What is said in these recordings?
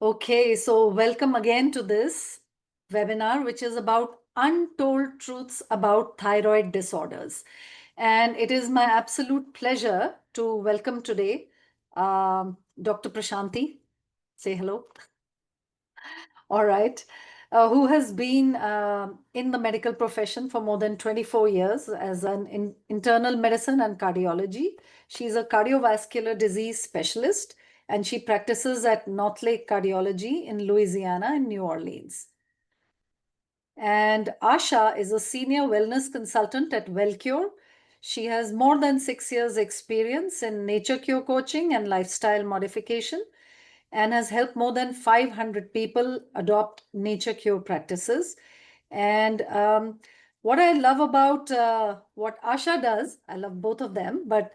Okay, so welcome again to this webinar, which is about untold truths about thyroid disorders. And it is my absolute pleasure to welcome today Dr. Prashanti. Say hello. All right. Who has been in the medical profession for more than 24 years as an internal medicine and cardiology. She's a cardiovascular disease specialist and she practices at North Lake Cardiology in Louisiana and New Orleans. And Asha is a senior wellness consultant at WellCure. She has more than 6 years experience in nature cure coaching and lifestyle modification and has helped more than 500 people adopt nature cure practices. And what I love about what Asha does, I love both of them, but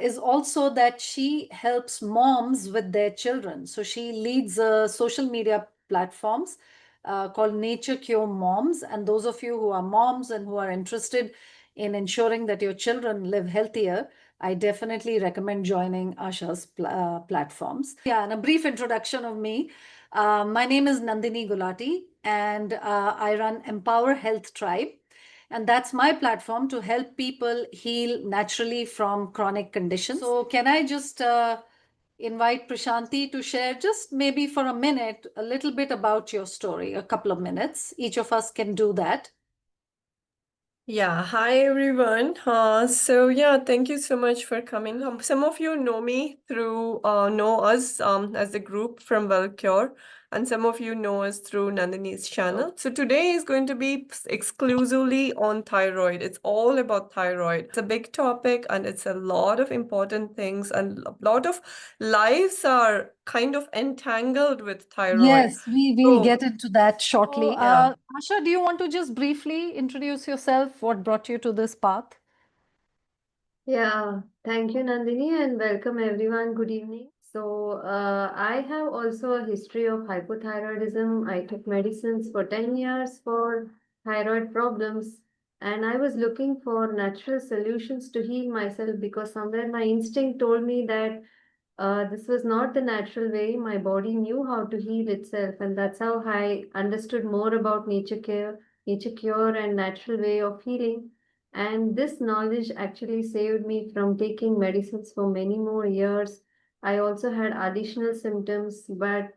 is also that she helps moms with their children. So she leads social media platforms called Nature Cure Moms. And those of you who are moms and who are interested in ensuring that your children live healthier, I definitely recommend joining Asha's platforms. Yeah, and a brief introduction of me. My name is Nandini Gulati, and I run Empower Health Tribe. And that's my platform to help people heal naturally from chronic conditions. So, can I just invite Prashanti to share just maybe for a minute a little bit about your story, a couple of minutes. Each of us can do that. Yeah, hi everyone. Thank you so much for coming. Some of you know me know us as a group from WellCure, and some of you know us through Nandini's channel. So today is going to be exclusively on thyroid. It's all about thyroid. It's a big topic, and it's a lot of important things, and a lot of lives are kind of entangled with thyroid. Yes, we will So get into that shortly. yeah. Asha, do you want to just briefly introduce yourself? What brought you to this path? Yeah, thank you, Nandini, and welcome everyone. Good evening. I have also a history of hypothyroidism. I took medicines for 10 years for thyroid problems, and I was looking for natural solutions to heal myself because somewhere my instinct told me that this was not the natural way. My body knew how to heal itself, and that's how I understood more about nature cure, and natural way of healing. And this knowledge actually saved me from taking medicines for many more years. I also had additional symptoms, but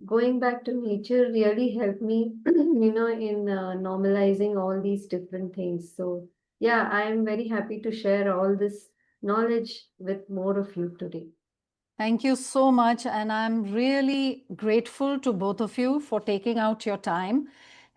going back to nature really helped me, in normalizing all these different things. So, yeah, I am very happy to share all this knowledge with more of you today. Thank you so much. And I'm really grateful to both of you for taking out your time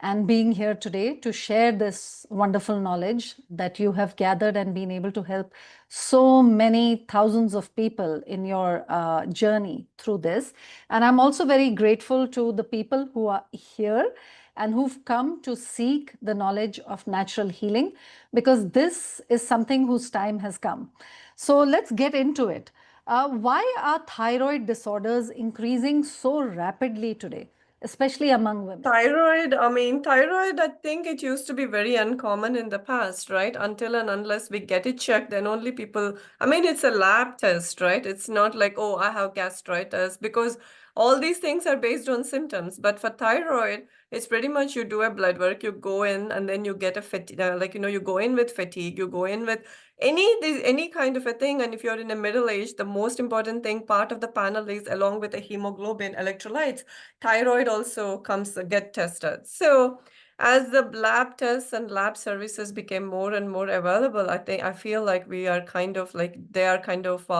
and being here today to share this wonderful knowledge that you have gathered and been able to help so many thousands of people in your journey through this. And I'm also very grateful to the people who are here and who've come to seek the knowledge of natural healing, because this is something whose time has come. So let's get into it. Why are thyroid disorders increasing so rapidly today, especially among women? Thyroid, I think it used to be very uncommon in the past, right? Until and unless we get it checked, then only people, it's a lab test, right? It's not like, oh, I have gastritis, because all these things are based on symptoms. But for thyroid, it's pretty much you do a blood work, you go in and then you get a fatigue, you go in with fatigue, you go in with any kind of a thing. And if you're in a middle age, the most important thing, part of the panel is along with the hemoglobin electrolytes, thyroid also comes get tested. So as the lab tests and lab services became more and more available, I feel like we are kind of like they are kind of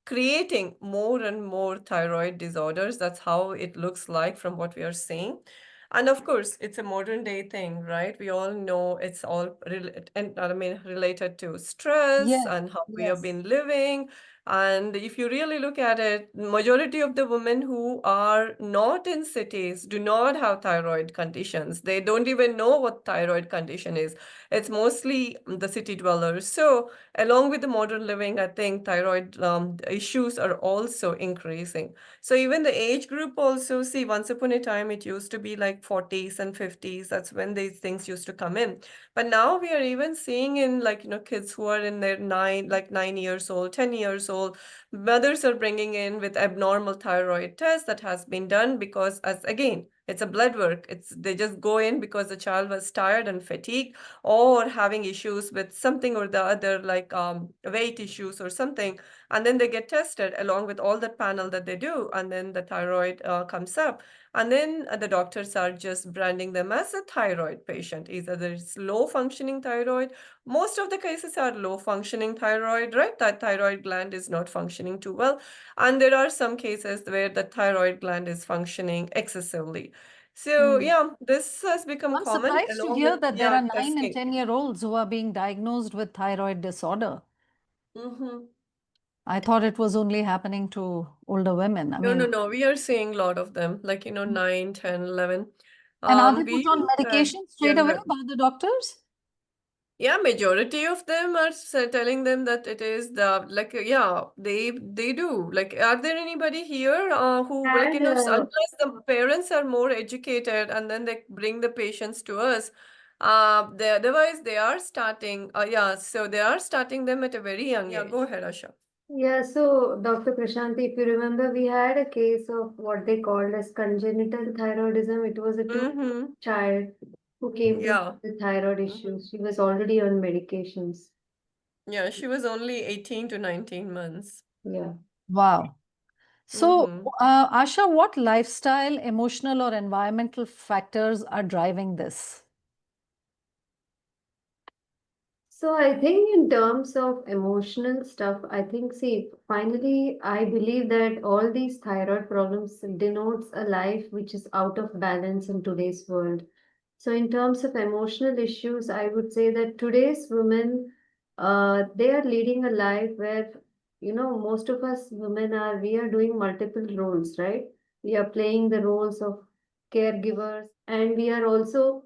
creating more and more thyroid disorders. That's how it looks like from what we are seeing. And of course, it's a modern day thing, right? We all know it's all related to stress Yes, and how we have yes. been living. And if you really look at it, majority of the women who are not in cities do not have thyroid conditions. They don't even know what thyroid condition is. It's mostly the city dwellers. So along with the modern living, I think thyroid issues are also increasing. So even the age group also, see, once upon a time, it used to be like 40s and 50s. That's when these things used to come in. But now we are even seeing in kids who are in their 9 years old, 10 years old. Mothers are bringing in with abnormal thyroid test that has been done because, as again, it's a blood work. It's they just go in because the child was tired and fatigued or having issues with something or the other, like weight issues or something, and then they get tested along with all that panel that they do, and then the thyroid comes up, and then the doctors are just branding them as a thyroid patient. Either there's low functioning thyroid. Most of the cases are low functioning thyroid, right? That thyroid gland is not functioning too well. And there are some cases where the thyroid gland is functioning excessively. So Hmm. yeah, this has become I'm common surprised to along with, hear that there yeah, are 9 and testing. 10-year-olds who are being diagnosed with thyroid disorder. Mm-hmm. I thought it was only happening to older women. I No, no, mean, no. We are seeing a lot of them, like, 9, 10, 11. and are they We put on even had medication straight away younger. by the doctors? Yeah, majority of them are telling them that it is the, like, yeah, they do. Like, are there anybody here who, like, And unless the parents are more educated and then they bring the patients to us, otherwise they are starting, yeah, so they are starting them at a very young age. Yeah, go ahead, Asha. yeah, so Dr. Prashanti, if you remember, we had a case of what they called as congenital thyroidism. It was a Mm-hmm. child who came to Yeah. with thyroid issues. She was already on medications. Yeah, she was only 18 to 19 months. Yeah. Wow. So, Mm-hmm. Asha, what lifestyle, emotional, or environmental factors are driving this? So I think in terms of emotional stuff, I think, see, finally, I believe that all these thyroid problems denotes a life which is out of balance in today's world. So in terms of emotional issues, I would say that today's women, they are leading a life where, most of us women we are doing multiple roles, right? We are playing the roles of caregivers, and we are also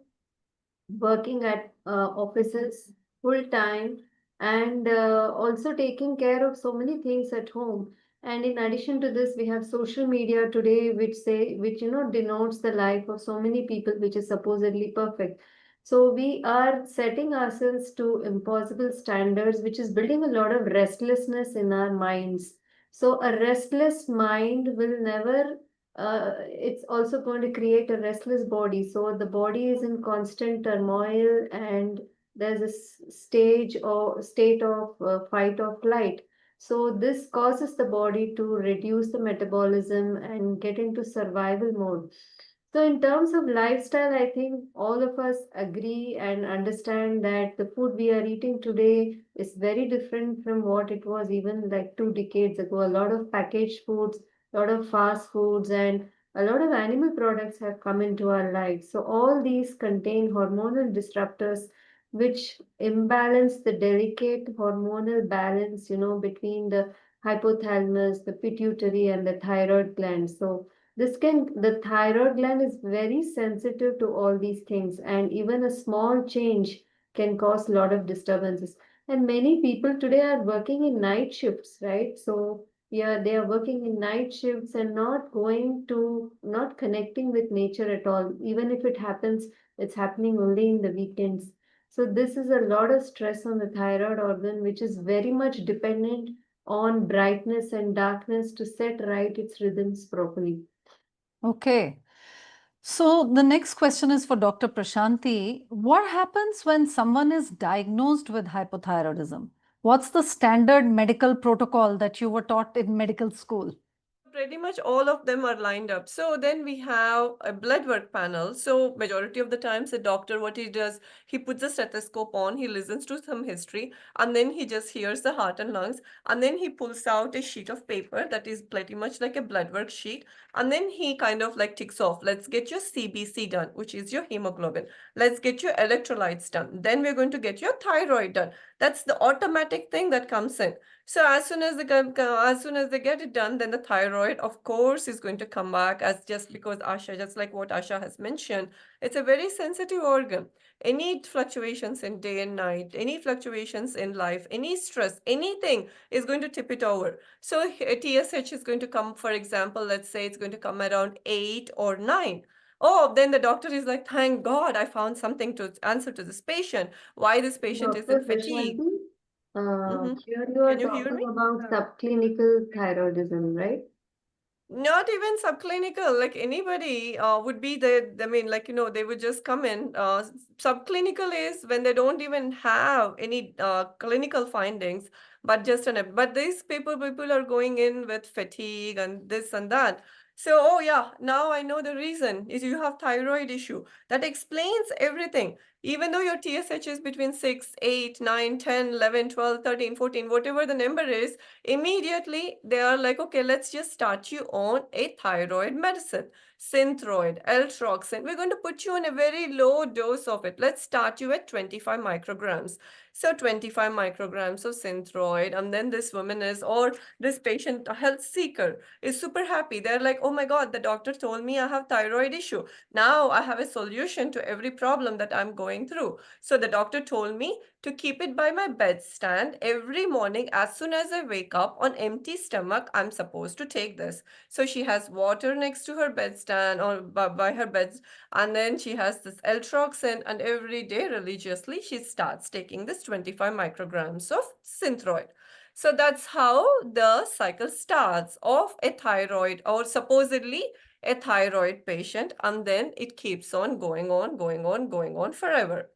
working at offices full time, and also taking care of so many things at home. And in addition to this, we have social media today, which denotes the life of so many people, which is supposedly perfect. So we are setting ourselves to impossible standards, which is building a lot of restlessness in our minds. So a restless mind will never, it's also going to create a restless body. So the body is in constant turmoil, and there's a stage or state of fight or flight. So this causes the body to reduce the metabolism and get into survival mode. So in terms of lifestyle, I think all of us agree and understand that the food we are eating today is very different from what it was even like 2 decades ago. A lot of packaged foods, a lot of fast foods, and a lot of animal products have come into our lives. So all these contain hormonal disruptors which imbalance the delicate hormonal balance, between the hypothalamus, the pituitary, and the thyroid gland. So the thyroid gland is very sensitive to all these things, and even a small change can cause a lot of disturbances. And many people today are working in night shifts, right? So yeah, they are working in night shifts and not connecting with nature at all. Even if it happens, it's happening only in the weekends. So this is a lot of stress on the thyroid organ, which is very much dependent on brightness and darkness to set right its rhythms properly. Okay. So the next question is for Dr. Prashanti. What happens when someone is diagnosed with hypothyroidism? What's the standard medical protocol that you were taught in medical school? Pretty much all of them are lined up. So then we have a blood work panel. So majority of the times the doctor, what he does, he puts a stethoscope on, he listens to some history, and then he just hears the heart and lungs, and then he pulls out a sheet of paper that is pretty much like a blood work sheet, and then he kind of like ticks off, let's get your CBC done, which is your hemoglobin. Let's get your electrolytes done. Then we're going to get your thyroid done. That's the automatic thing that comes in. So as soon as they get it done, then the thyroid, of course, is going to come back, as just because Asha, just like what Asha has mentioned, it's a very sensitive organ. Any fluctuations in day and night, any fluctuations in life, any stress, anything is going to tip it over. So TSH is going to come, for example, let's say it's going to come around 8 or 9. Oh, then the doctor is like, thank God I found something to answer to this patient. Why this patient is Dr. in fatigue. Prashanti, Here you are Can you hear talking me? about subclinical thyroidism, right? Not even subclinical, like anybody would be there. I mean, like, they would just come in. Subclinical is when they don't even have any clinical findings, but just but these people are going in with fatigue and this and that. So, oh yeah, now I know the reason is you have thyroid issue. That explains everything. Even though your TSH is between 6, 8, 9, 10, 11, 12, 13, 14, whatever the number is, immediately they are like, okay, let's just start you on a thyroid medicine, synthroid, L-troxin. We're going to put you on a very low dose of it. Let's start you at 25 micrograms. So 25 micrograms of synthroid, and then this woman is, or this patient, a health seeker, is super happy. They're like, oh my God, the doctor told me I have thyroid issue. Now I have a solution to every problem that I'm going through. So the doctor told me to keep it by my bedstand every morning. As soon as I wake up on empty stomach, I'm supposed to take this. So she has water next to her bedstand or by her bed, and then she has this L-troxin, and every day religiously she starts taking this 25 micrograms of synthroid. So that's how the cycle starts of a thyroid, or supposedly a thyroid patient, and then it keeps on going on, going on, going on forever. And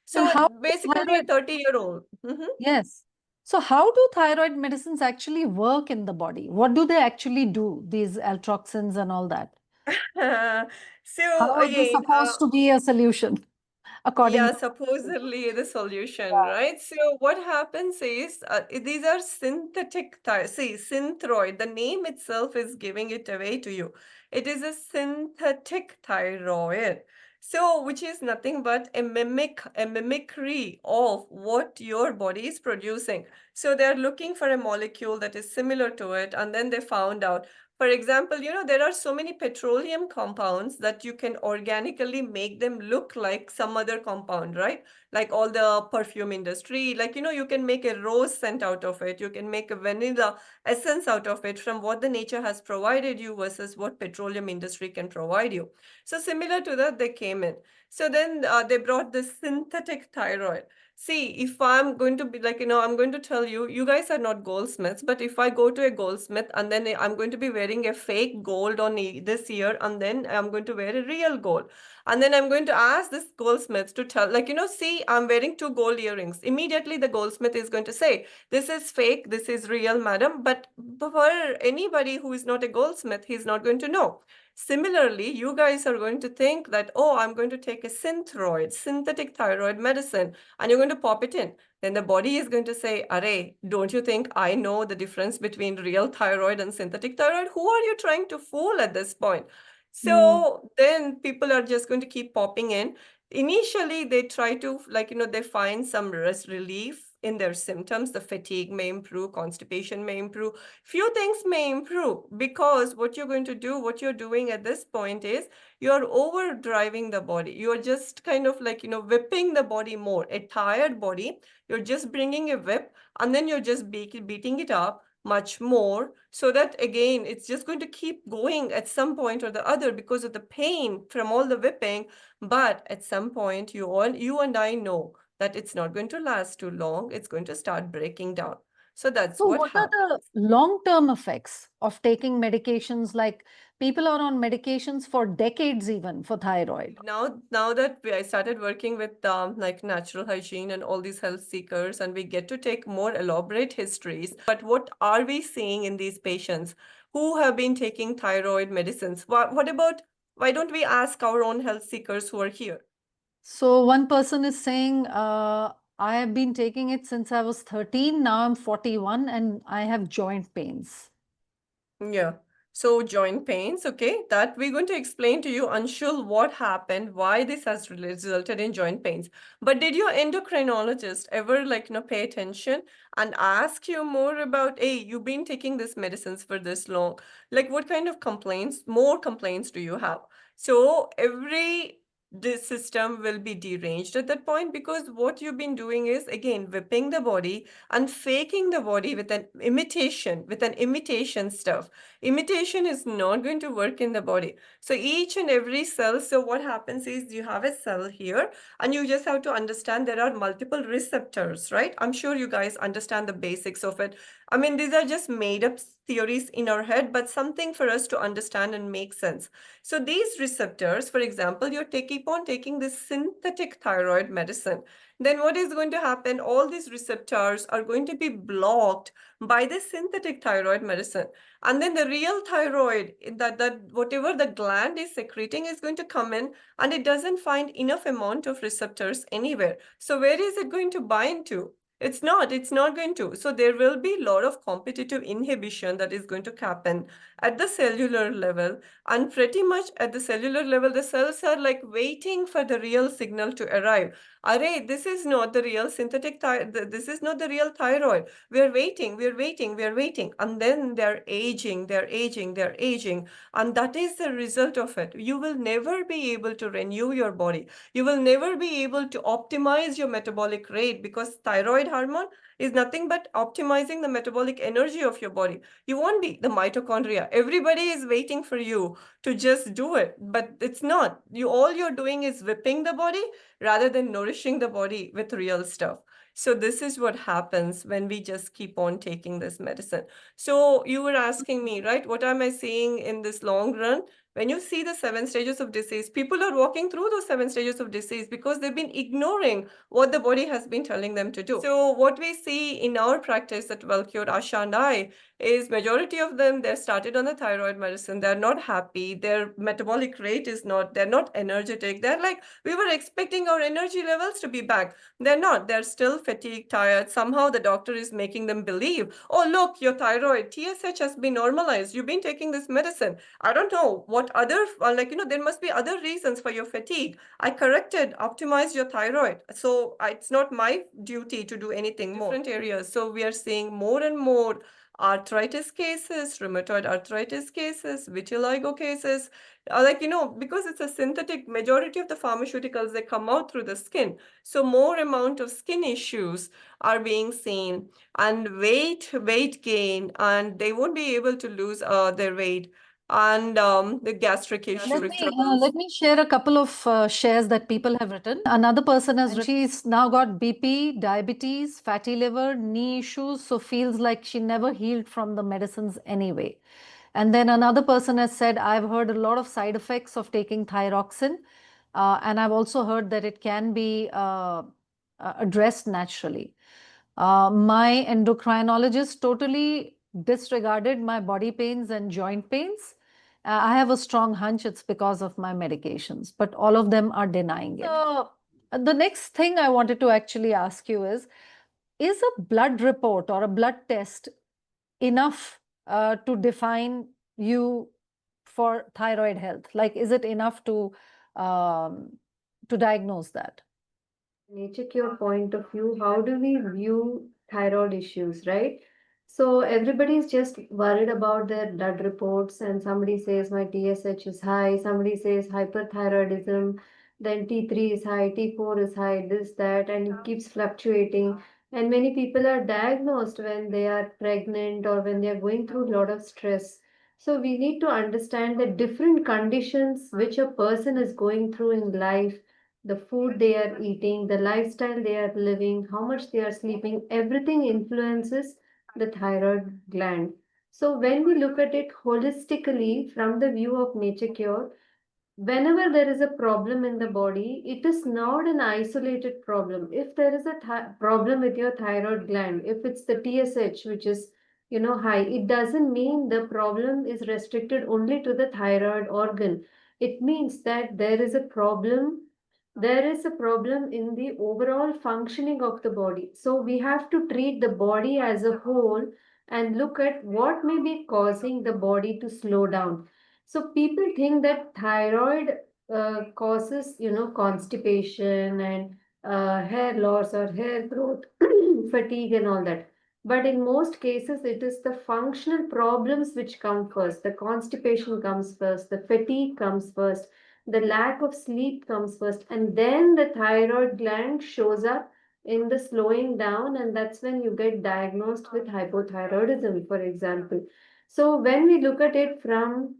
So how do basically a thyroid, 30-year-old. yes. So how do thyroid medicines actually work in the body? What do they actually do, these altroxins and all that? So How are they again, supposed to be a solution according yeah, to you? supposedly the solution, Yeah. right? So what happens is these are synthetic see, synthroid. The name itself is giving it away to you. It is a synthetic thyroid. So which is nothing but a mimicry of what your body is producing. So they're looking for a molecule that is similar to it, and then they found out. For example, there are so many petroleum compounds that you can organically make them look like some other compound, right? Like all the perfume industry, like, you can make a rose scent out of it. You can make a vanilla essence out of it from what the nature has provided you versus what petroleum industry can provide you. So similar to that, they came in. So then they brought this synthetic thyroid. See, if I'm going to be like, I'm going to tell you, you guys are not goldsmiths, but if I go to a goldsmith and then I'm going to be wearing a fake gold on this ear, and then I'm going to wear a real gold. And then I'm going to ask this goldsmith to tell, like, see, I'm wearing two gold earrings. Immediately, the goldsmith is going to say, this is fake, this is real, madam. But for anybody who is not a goldsmith, he's not going to know. Similarly, you guys are going to think that, oh, I'm going to take a synthroid, synthetic thyroid medicine, and you're going to pop it in. Then the body is going to say, Array, don't you think I know the difference between real thyroid and synthetic thyroid? Who are you trying to fool at this point? Mm. So then people are just going to keep popping in. Initially, they try to, like, they find some relief in their symptoms. The fatigue may improve, constipation may improve, few things may improve, because what you're going to do, what you're doing at this point is you're overdriving the body. You're just kind of like, whipping the body more. A tired body, you're just bringing a whip, and then you're just beating it up much more, so that again it's just going to keep going at some point or the other because of the pain from all the whipping. But at some point, you and I know that it's not going to last too long. It's going to start breaking down. So that's So what what are happens. the long-term effects of taking medications? Like people are on medications for decades even for thyroid. Now that I started working with like Natural Hygiene and all these health seekers, and we get to take more elaborate histories. But what are we seeing in these patients who have been taking thyroid medicines? What about, why don't we ask our own health seekers who are here? So one person is saying, I have been taking it since I was 13, now I'm 41 and I have joint pains. Yeah. So joint pains, okay, that we're going to explain to you, Anshul, what happened, why this has resulted in joint pains. But did your endocrinologist ever like, pay attention and ask you more about, hey, you've been taking this medicines for this long. Like what kind of complaints, more complaints do you have? So every this system will be deranged at that point, because what you've been doing is again whipping the body and faking the body with an imitation stuff. Imitation is not going to work in the body. So each and every cell, so what happens is you have a cell here, and you just have to understand there are multiple receptors, right? I'm sure you guys understand the basics of it. I mean, these are just made up theories in our head, but something for us to understand and make sense. So these receptors, for example, keep on taking this synthetic thyroid medicine, then what is going to happen? All these receptors are going to be blocked by this synthetic thyroid medicine. And then the real thyroid, that whatever the gland is secreting, is going to come in, and it doesn't find enough amount of receptors anywhere. So where is it going to bind to? It's not going to. So there will be a lot of competitive inhibition that is going to happen at the cellular level. And pretty much at the cellular level, the cells are like waiting for the real signal to arrive. Array, this is not the real this is not the real thyroid. We're waiting, we're waiting, we're waiting. And then they're aging, they're aging, they're aging. And that is the result of it. You will never be able to renew your body. You will never be able to optimize your metabolic rate, because thyroid hormone is nothing but optimizing the metabolic energy of your body. You won't be the mitochondria. Everybody is waiting for you to just do it, but it's not. All you're doing is whipping the body rather than nourishing the body with real stuff. So this is what happens when we just keep on taking this medicine. So you were asking me, right? What am I seeing in this long run? When you see the 7 stages of disease, people are walking through those 7 stages of disease because they've been ignoring what the body has been telling them to do. So what we see in our practice at WellCure, Asha and I, is majority of them, they're started on the thyroid medicine. They're not happy. Their metabolic rate is not, they're not energetic. They're like, we were expecting our energy levels to be back. They're not. They're still fatigued, tired. Somehow the doctor is making them believe, oh, look, your thyroid, TSH has been normalized. You've been taking this medicine. I don't know what other, there must be other reasons for your fatigue. I corrected, optimized your thyroid. So it's not my duty to do anything more. Different areas. So we are seeing more and more arthritis cases, rheumatoid arthritis cases, vitiligo cases, because it's a synthetic, majority of the pharmaceuticals, they come out through the skin. So more amount of skin issues are being seen, and weight gain, and they won't be able to lose their weight, and the gastric issue. Let me share a couple of shares that people have written. Another person has written, she's now got BP, diabetes, fatty liver, knee issues, so feels like she never healed from the medicines anyway. And then another person has said, I've heard a lot of side effects of taking thyroxine, and I've also heard that it can be addressed naturally. My endocrinologist totally disregarded my body pains and joint pains. I have a strong hunch it's because of my medications, but all of them are denying it. The next thing I wanted to actually ask you is a blood report or a blood test enough to define you for thyroid health? Like, is it enough to diagnose that? Nature Cure point of view, how do we view thyroid issues, right? So everybody's just worried about their blood reports, and somebody says my TSH is high, somebody says hyperthyroidism, then T3 is high, T4 is high, this, that, and it keeps fluctuating. And many people are diagnosed when they are pregnant or when they are going through a lot of stress. So we need to understand the different conditions which a person is going through in life, the food they are eating, the lifestyle they are living, how much they are sleeping, everything influences the thyroid gland. So when we look at it holistically from the view of Nature Cure, whenever there is a problem in the body, it is not an isolated problem. If there is a problem with your thyroid gland, if it's the TSH which is high, it doesn't mean the problem is restricted only to the thyroid organ. It means that there is a problem in the overall functioning of the body. So we have to treat the body as a whole and look at what may be causing the body to slow down. So people think that thyroid causes, constipation and hair loss or hair growth, fatigue and all that. But in most cases, it is the functional problems which come first. The constipation comes first, the fatigue comes first, the lack of sleep comes first, and then the thyroid gland shows up in the slowing down, and that's when you get diagnosed with hypothyroidism, for example. So when we look at it from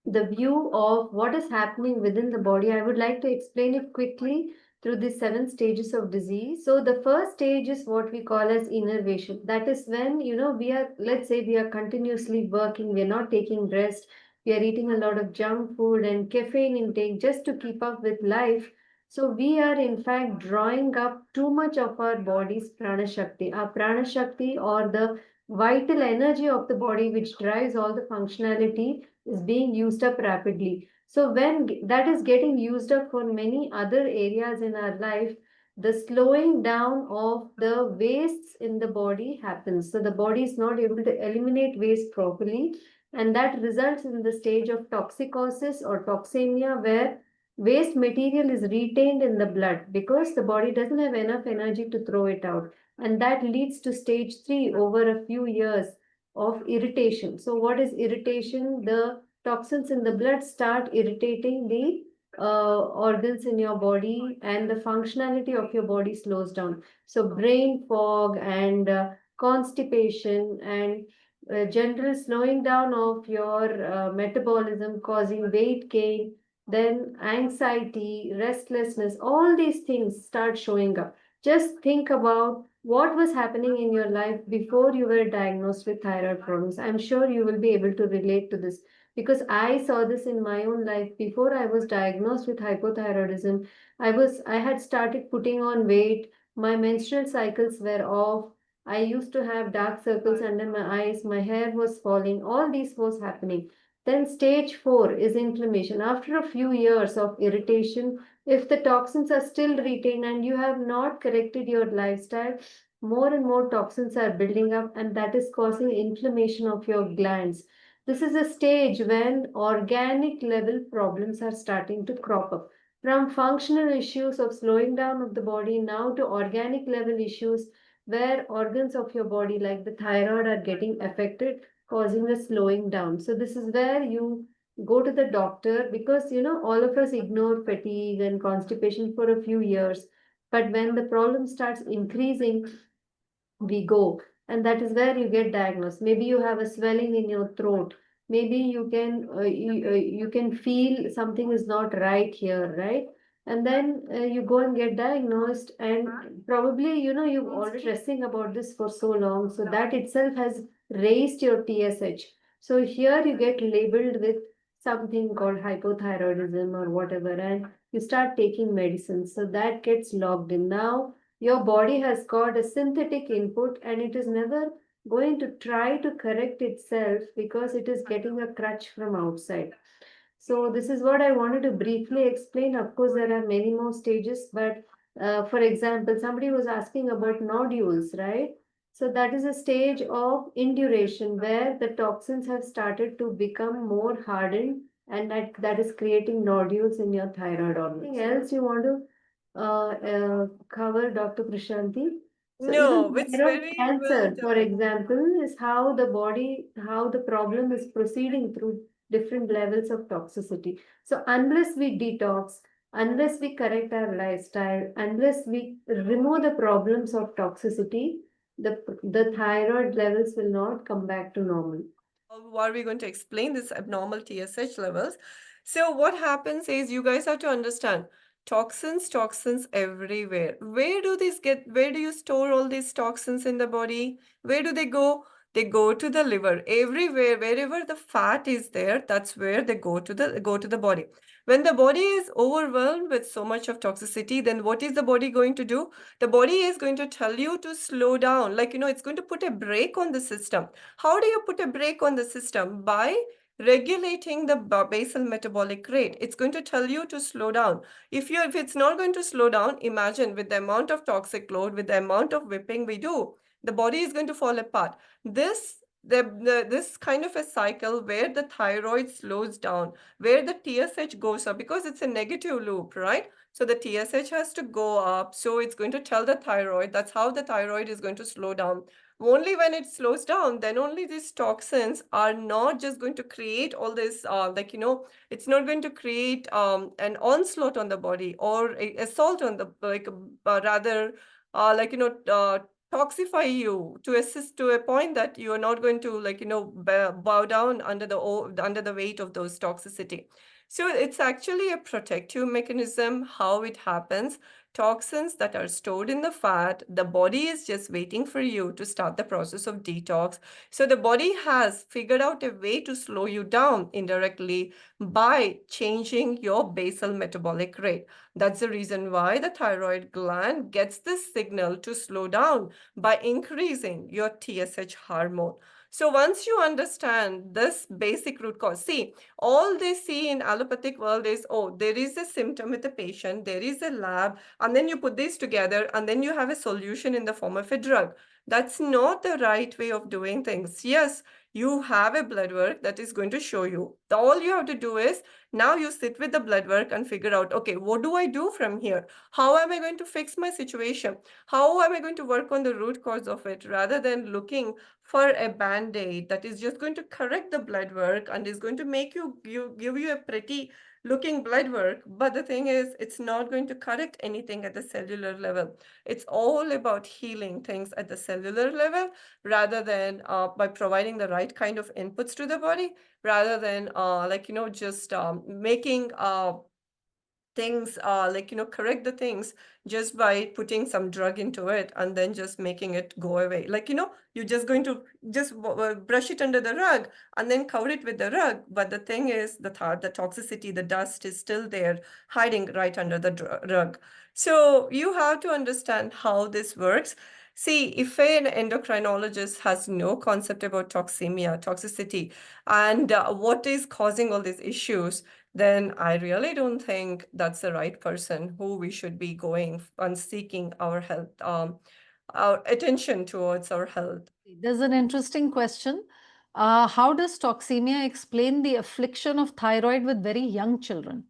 the view of what is happening within the body, I would like to explain it quickly through the seven stages of disease. So the first stage is what we call as innervation. That is when, we are, let's say we are continuously working, we are not taking rest, we are eating a lot of junk food and caffeine intake just to keep up with life. So we are in fact drawing up too much of our body's prana shakti. Our prana shakti, or the vital energy of the body which drives all the functionality, is being used up rapidly. So when that is getting used up for many other areas in our life, the slowing down of the wastes in the body happens. So the body is not able to eliminate waste properly, and that results in the stage of toxicosis or toxemia, where waste material is retained in the blood because the body doesn't have enough energy to throw it out. And that leads to stage 3 over a few years of irritation. So, what is irritation? The toxins in the blood start irritating the organs in your body, and the functionality of your body slows down. So, brain fog and constipation and general slowing down of your metabolism, causing weight gain, then anxiety, restlessness, all these things start showing up. Just think about what was happening in your life before you were diagnosed with thyroid problems. I'm sure you will be able to relate to this because I saw this in my own life. Before I was diagnosed with hypothyroidism, I had started putting on weight. My menstrual cycles were off. I used to have dark circles under my eyes. My hair was falling. All this was happening. Then stage 4 is inflammation. After a few years of irritation, if the toxins are still retained and you have not corrected your lifestyle, more and more toxins are building up, and that is causing inflammation of your glands. This is a stage when organic level problems are starting to crop up. From functional issues of slowing down of the body now to organic level issues where organs of your body like the thyroid are getting affected, causing a slowing down. So this is where you go to the doctor, because all of us ignore fatigue and constipation for a few years, but when the problem starts increasing, we go, and that is where you get diagnosed. Maybe you have a swelling in your throat. Maybe you can feel something is not right here, right? And then you go and get diagnosed, and probably you've already stressing about this for so long, so that itself has raised your TSH. So here you get labeled with something called hypothyroidism or whatever, and you start taking medicine, so that gets logged in. Now your body has got a synthetic input, and it is never going to try to correct itself because it is getting a crutch from outside. So this is what I wanted to briefly explain. Of course, there are many more stages, but for example, somebody was asking about nodules, right? So that is a stage of induration where the toxins have started to become more hardened, and that is creating nodules in your thyroid organ. Anything else you want to cover, Dr. Prashanti? So even No, it's thyroid very well cancer, for done. example, is how the body, how the problem is proceeding through different levels of toxicity. So unless we detox, unless we correct our lifestyle, unless we remove the problems of toxicity, the thyroid levels will not come back to normal. How are we going to explain this abnormal TSH levels? So what happens is you guys have to understand toxins everywhere. Where do you store all these toxins in the body? Where do they go? They go to the liver. Everywhere, wherever the fat is there, that's where they go to the body. When the body is overwhelmed with so much of toxicity, then what is the body going to do? The body is going to tell you to slow down. Like, it's going to put a brake on the system. How do you put a brake on the system? By regulating the basal metabolic rate. It's going to tell you to slow down. If it's not going to slow down, imagine with the amount of toxic load, with the amount of whipping we do, the body is going to fall apart. This kind of a cycle where the thyroid slows down, where the TSH goes up, because it's a negative loop, right? So the TSH has to go up. So it's going to tell the thyroid. That's how the thyroid is going to slow down. Only when it slows down, then only these toxins are not just going to create all this, it's not going to create an onslaught on the body or assault on the, rather, toxify you to assist to a point that you are not going to, bow down under the weight of those toxicity. So it's actually a protective mechanism. How it happens, toxins that are stored in the fat, the body is just waiting for you to start the process of detox. So the body has figured out a way to slow you down indirectly by changing your basal metabolic rate. That's the reason why the thyroid gland gets this signal to slow down by increasing your TSH hormone. So once you understand this basic root cause, see, all they see in allopathic world is, oh, there is a symptom with the patient, there is a lab, and then you put these together, and then you have a solution in the form of a drug. That's not the right way of doing things. Yes, you have a blood work that is going to show you. All you have to do is, now you sit with the blood work and figure out, okay, what do I do from here? How am I going to fix my situation? How am I going to work on the root cause of it, rather than looking for a band-aid that is just going to correct the blood work and is going to make give you a pretty looking blood work. But the thing is, it's not going to correct anything at the cellular level. It's all about healing things at the cellular level, rather than by providing the right kind of inputs to the body, rather than just making things correct the things just by putting some drug into it and then just making it go away. You're just going to just brush it under the rug and then cover it with the rug. But the thing is, the toxicity, the dust is still there, hiding right under the rug. So you have to understand how this works. See, if an endocrinologist has no concept about toxicity, and what is causing all these issues, then I really don't think that's the right person who we should be going and seeking our health, our attention towards our health. There's an interesting question. How does toxemia explain the affliction of thyroid with very young children?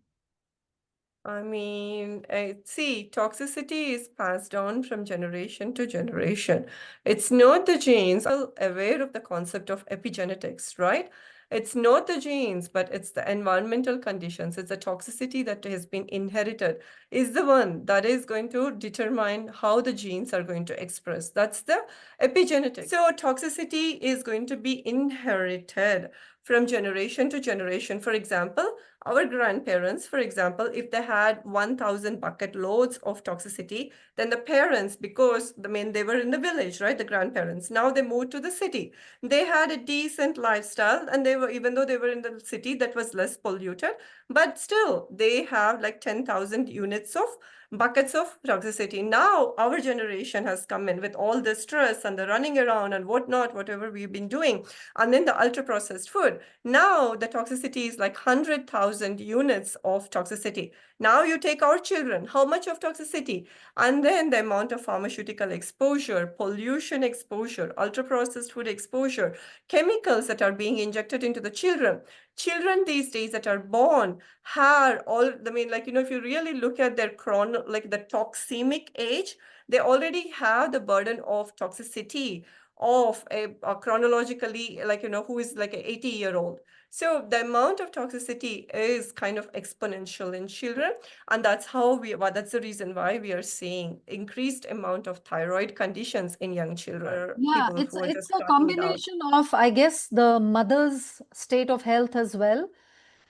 I mean, see, toxicity is passed on from generation to generation. It's not the genes. I'm aware of the concept of epigenetics, right? It's not the genes, but it's the environmental conditions. It's the toxicity that has been inherited is the one that is going to determine how the genes are going to express. That's the epigenetics. So toxicity is going to be inherited from generation to generation. For example, our grandparents, for example, if they had 1,000 bucket loads of toxicity, then the parents, because they were in the village, right? The grandparents, now they moved to the city. They had a decent lifestyle, and even though they were in the city that was less polluted, but still they have like 10,000 units of buckets of toxicity. Now our generation has come in with all the stress and the running around and whatnot, whatever we've been doing, and then the ultra processed food. Now the toxicity is like 100,000 units of toxicity. Now you take our children, how much of toxicity? And then the amount of pharmaceutical exposure, pollution exposure, ultra processed food exposure, chemicals that are being injected into the children. Children these days that are born have all, if you really look at their the toxemic age, they already have the burden of toxicity of a chronologically, who is like an 80-year-old. So the amount of toxicity is kind of exponential in children. And that's that's the reason why we are seeing increased amount of thyroid conditions in young children, Yeah, people it's who are it's just a starting it out. combination of, I guess, the mother's state of health as well,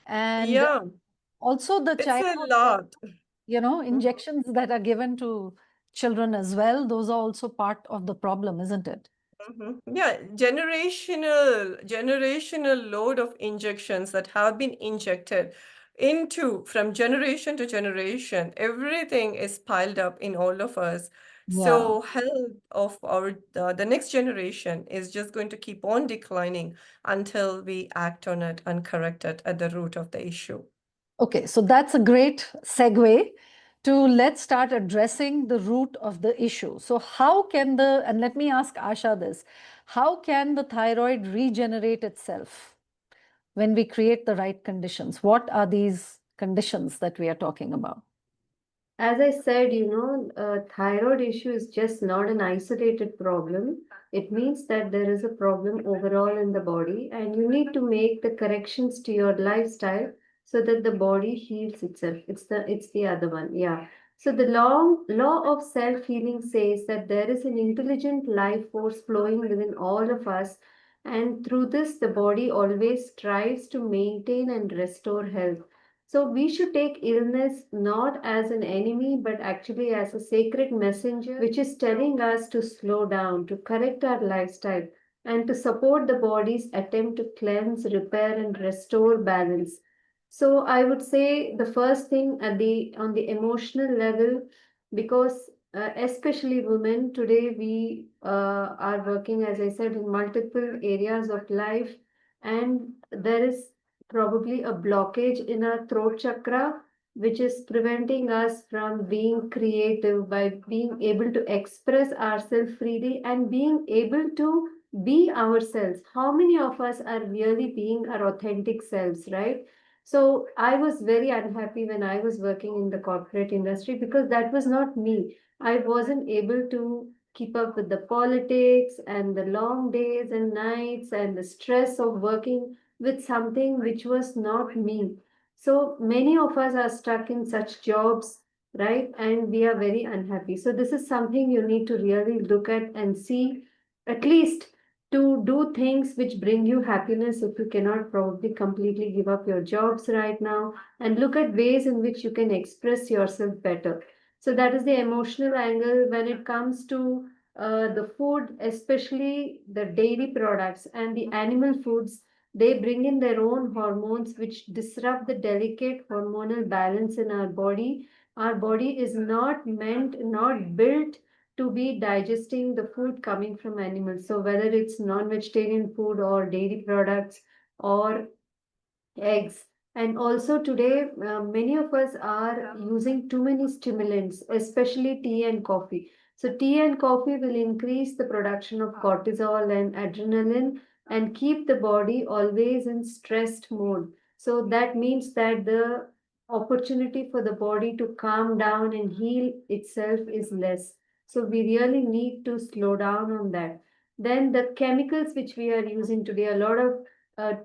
and Yeah, also the it's a childhood, lot. injections that are given to children as well. Those are also part of the problem, isn't it? Yeah, generational load of injections that have been injected into from generation to generation. Everything is piled up in all of us. Yeah. So health of the next generation is just going to keep on declining until we act on it and correct it at the root of the issue. Okay, so that's a great segue to let's start addressing the root of the issue. So how can and let me ask Asha this, how can the thyroid regenerate itself when we create the right conditions? What are these conditions that we are talking about? As I said, thyroid issue is just not an isolated problem. It means that there is a problem overall in the body, and you need to make the corrections to your lifestyle so that the body heals itself. It's the other one. Yeah. So the law of self-healing says that there is an intelligent life force flowing within all of us, and through this the body always strives to maintain and restore health. So we should take illness not as an enemy, but actually as a sacred messenger, which is telling us to slow down, to correct our lifestyle, and to support the body's attempt to cleanse, repair, and restore balance. So I would say the first thing at the on the emotional level, because especially women today, we are working, as I said, in multiple areas of life, and there is probably a blockage in our throat chakra, which is preventing us from being creative by being able to express ourselves freely and being able to be ourselves. How many of us are really being our authentic selves, right? So I was very unhappy when I was working in the corporate industry because that was not me. I wasn't able to keep up with the politics and the long days and nights and the stress of working with something which was not me. So many of us are stuck in such jobs, right? And we are very unhappy. So this is something you need to really look at and see, at least to do things which bring you happiness if you cannot probably completely give up your jobs right now, and look at ways in which you can express yourself better. So that is the emotional angle. When it comes to the food, especially the dairy products and the animal foods, they bring in their own hormones which disrupt the delicate hormonal balance in our body. Our body is not meant, not built to be digesting the food coming from animals. So whether it's non-vegetarian food or dairy products or eggs. And also today, many of us are using too many stimulants, especially tea and coffee. So tea and coffee will increase the production of cortisol and adrenaline and keep the body always in stressed mode. So that means that the opportunity for the body to calm down and heal itself is less. So we really need to slow down on that. Then the chemicals which we are using today, a lot of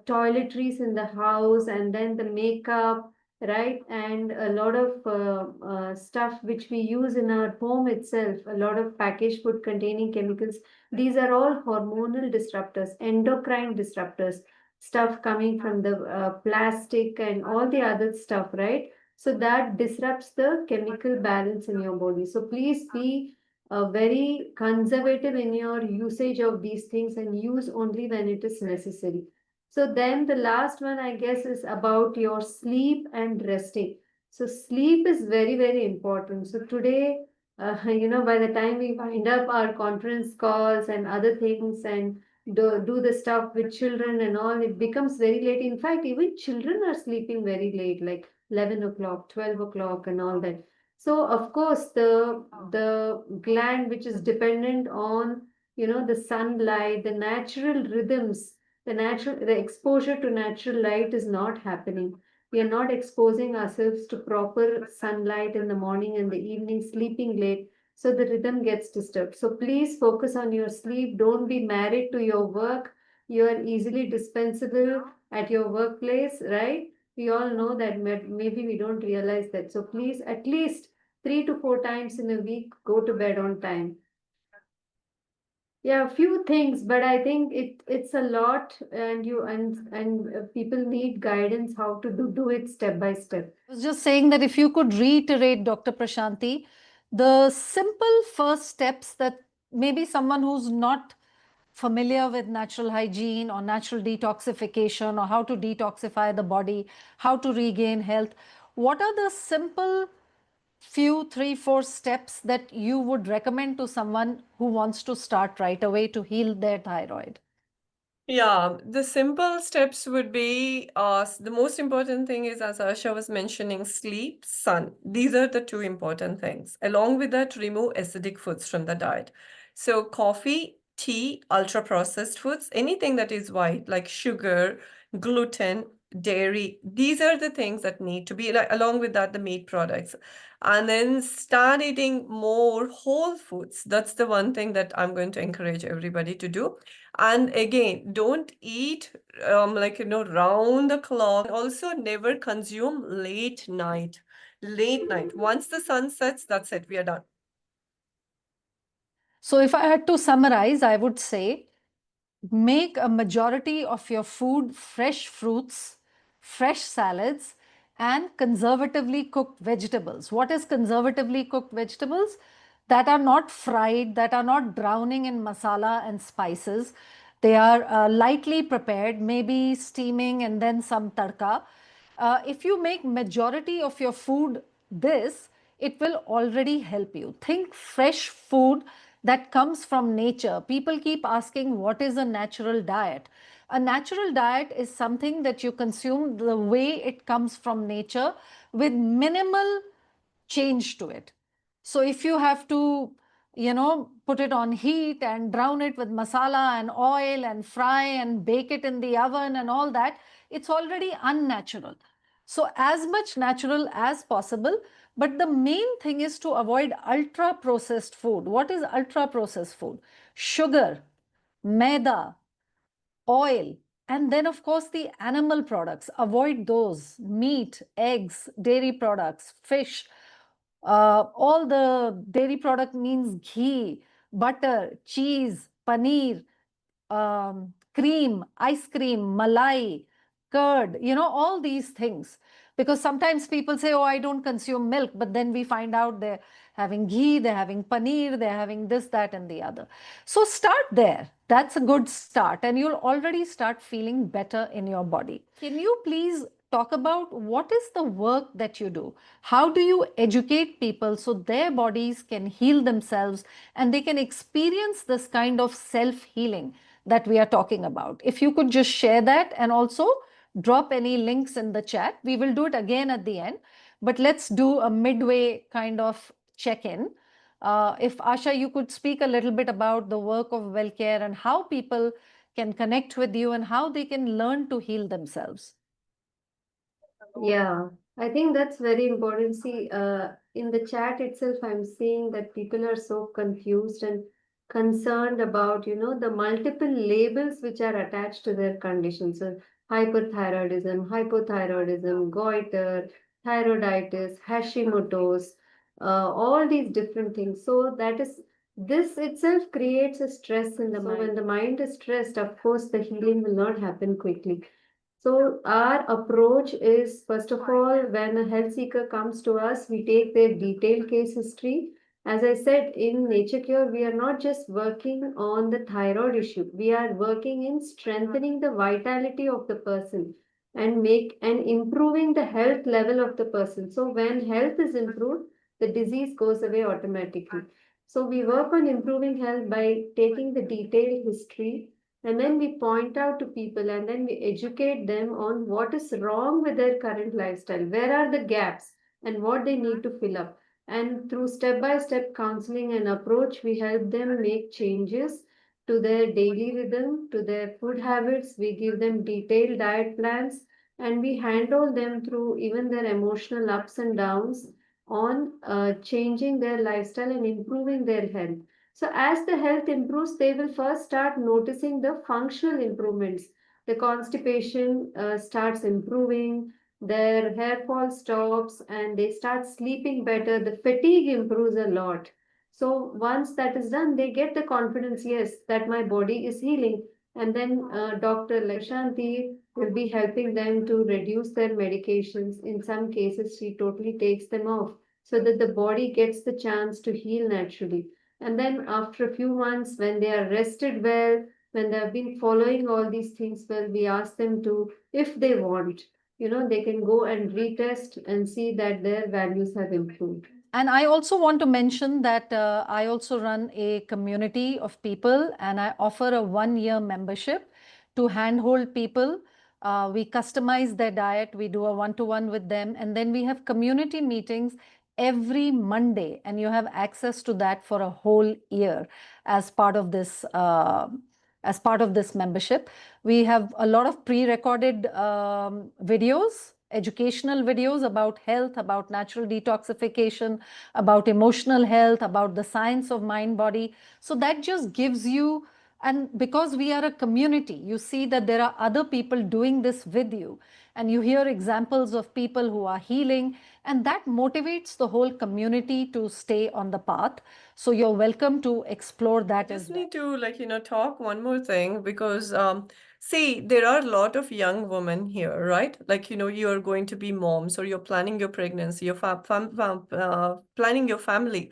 toiletries in the house, and then the makeup, right? And a lot of stuff which we use in our home itself, a lot of packaged food containing chemicals. These are all hormonal disruptors, endocrine disruptors, stuff coming from the plastic and all the other stuff, right? So that disrupts the chemical balance in your body. So please be very conservative in your usage of these things and use only when it is necessary. So then the last one, I guess, is about your sleep and resting. So sleep is very, very important. So today, by the time we wind up our conference calls and other things and do the stuff with children and all, it becomes very late. In fact, even children are sleeping very late, like 11 o'clock, 12 o'clock and all that. So of course, the gland which is dependent on, the sunlight, the natural rhythms, the exposure to natural light is not happening. We are not exposing ourselves to proper sunlight in the morning and the evening, sleeping late, so the rhythm gets disturbed. So please focus on your sleep. Don't be married to your work. You are easily dispensable at your workplace, right? We all know that, maybe we don't realize that. So please, at least 3 to 4 times in a week, go to bed on time. Yeah, a few things, but I think it's a lot, and people need guidance how to do it step by step. I was just saying that if you could reiterate, Dr. Prashanti, the simple first steps that maybe someone who's not familiar with natural hygiene or natural detoxification or how to detoxify the body, how to regain health, what are the simple few, 3, 4 steps that you would recommend to someone who wants to start right away to heal their thyroid? Yeah, the simple steps would be the most important thing is, as Asha was mentioning, sleep, sun. These are the two important things. Along with that, remove acidic foods from the diet. So, coffee, tea, ultra processed foods, anything that is white, like sugar, gluten, dairy. These are the things that need to be, like, along with that, the meat products. And then start eating more whole foods. That's the one thing that I'm going to encourage everybody to do. And again, don't eat like, round the clock. Also, never consume late night. Late night. Once the sun sets, that's it. We are done. So if I had to summarize, I would say make a majority of your food fresh fruits, fresh salads, and conservatively cooked vegetables. What is conservatively cooked vegetables? That are not fried, that are not drowning in masala and spices. They are lightly prepared, maybe steaming and then some tadka. If you make majority of your food this, it will already help you. Think fresh food that comes from nature. People keep asking, what is a natural diet? A natural diet is something that you consume the way it comes from nature with minimal change to it. So if you have to, put it on heat and drown it with masala and oil and fry and bake it in the oven and all that, it's already unnatural. So as much natural as possible. But the main thing is to avoid ultra processed food. What is ultra processed food? Sugar, maida, oil, and then of course the animal products. Avoid those: meat, eggs, dairy products, fish. All the dairy product means ghee, butter, cheese, paneer, cream, ice cream, malai, curd, all these things. Because sometimes people say, oh, I don't consume milk, but then we find out they're having ghee, they're having paneer, they're having this, that, and the other. So start there. That's a good start, and you'll already start feeling better in your body. Can you please talk about what is the work that you do? How do you educate people so their bodies can heal themselves and they can experience this kind of self-healing that we are talking about? If you could just share that and also drop any links in the chat. We will do it again at the end, but let's do a midway kind of check-in. If Asha, you could speak a little bit about the work of WellCare and how people can connect with you and how they can learn to heal themselves. Yeah, I think that's very important. See, in the chat itself, I'm seeing that people are so confused and concerned about, the multiple labels which are attached to their conditions. So hypothyroidism, goiter, thyroiditis, Hashimoto's, all these different things. So this itself creates a stress in the mind. So when the mind is stressed, of course, the healing will not happen quickly. So our approach is, first of all, when a health seeker comes to us, we take their detailed case history. As I said, in Nature Cure, we are not just working on the thyroid issue. We are working in strengthening the vitality of the person and improving the health level of the person. So when health is improved, the disease goes away automatically. So we work on improving health by taking the detailed history, and then we point out to people and then we educate them on what is wrong with their current lifestyle, where are the gaps, and what they need to fill up. And through step by step counseling and approach, we help them make changes to their daily rhythm, to their food habits. We give them detailed diet plans, and we handle them through even their emotional ups and downs on changing their lifestyle and improving their health. So as the health improves, they will first start noticing the functional improvements. The constipation starts improving, their hair fall stops, and they start sleeping better. The fatigue improves a lot. So once that is done, they get the confidence, yes, that my body is healing. And then Dr. Prashanti will be helping them to reduce their medications. In some cases, she totally takes them off so that the body gets the chance to heal naturally. And then after a few months, when they are rested well, when they have been following all these things well, we ask them to, if they want, they can go and retest and see that their values have improved. And I also want to mention that I also run a community of people and I offer a 1-year membership to handhold people. We customize their diet, we do a one-to-one with them, and then we have community meetings every Monday, and you have access to that for a whole year as part of this as part of this membership. We have a lot of pre-recorded videos, educational videos about health, about natural detoxification, about emotional health, about the science of mind body. So that just gives you, and because we are a community, you see that there are other people doing this with you, and you hear examples of people who are healing, and that motivates the whole community to stay on the path. So you're welcome to explore that as Just well. need to, talk one more thing because see, there are a lot of young women here, right? You're going to be moms or you're planning your pregnancy, you're planning your family.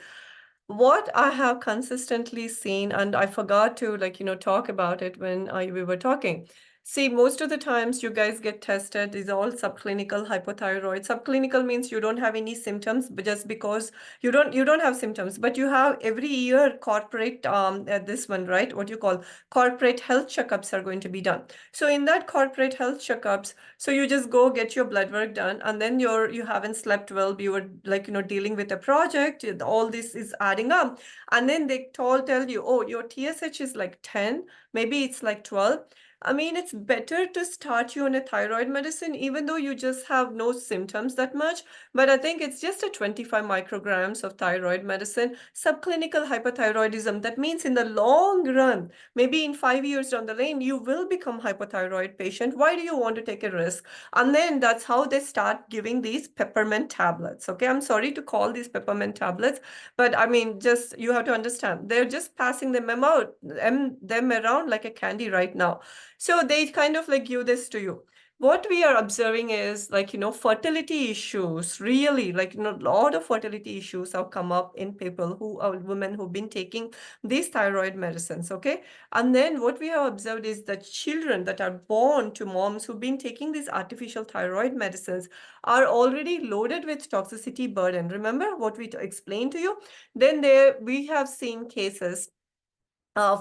What I have consistently seen, and I forgot to talk about it when we were talking. See, most of the times you guys get tested is all subclinical hypothyroid. Subclinical means you don't have any symptoms, but just because you don't have symptoms, but you have every year corporate this one, right? What you call corporate health checkups are going to be done. So in that corporate health checkups, so you just go get your blood work done, and then you haven't slept well, you were dealing with a project, all this is adding up, and then they tell you, oh, your TSH is like 10, maybe it's like 12. I mean, it's better to start you on a thyroid medicine, even though you just have no symptoms that much. But I think it's just a 25 micrograms of thyroid medicine, subclinical hypothyroidism. That means in the long run, maybe in 5 years down the lane, you will become hypothyroid patient. Why do you want to take a risk? And then that's how they start giving these peppermint tablets. Okay, I'm sorry to call these peppermint tablets, but I mean, just you have to understand, they're just passing them around like a candy right now. So they kind of give this to you. What we are observing is fertility issues, really, a lot of fertility issues have come up in people who are women who've been taking these thyroid medicines, okay? And then what we have observed is that children that are born to moms who've been taking these artificial thyroid medicines are already loaded with toxicity burden. Remember what we explained to you? Then there we have seen cases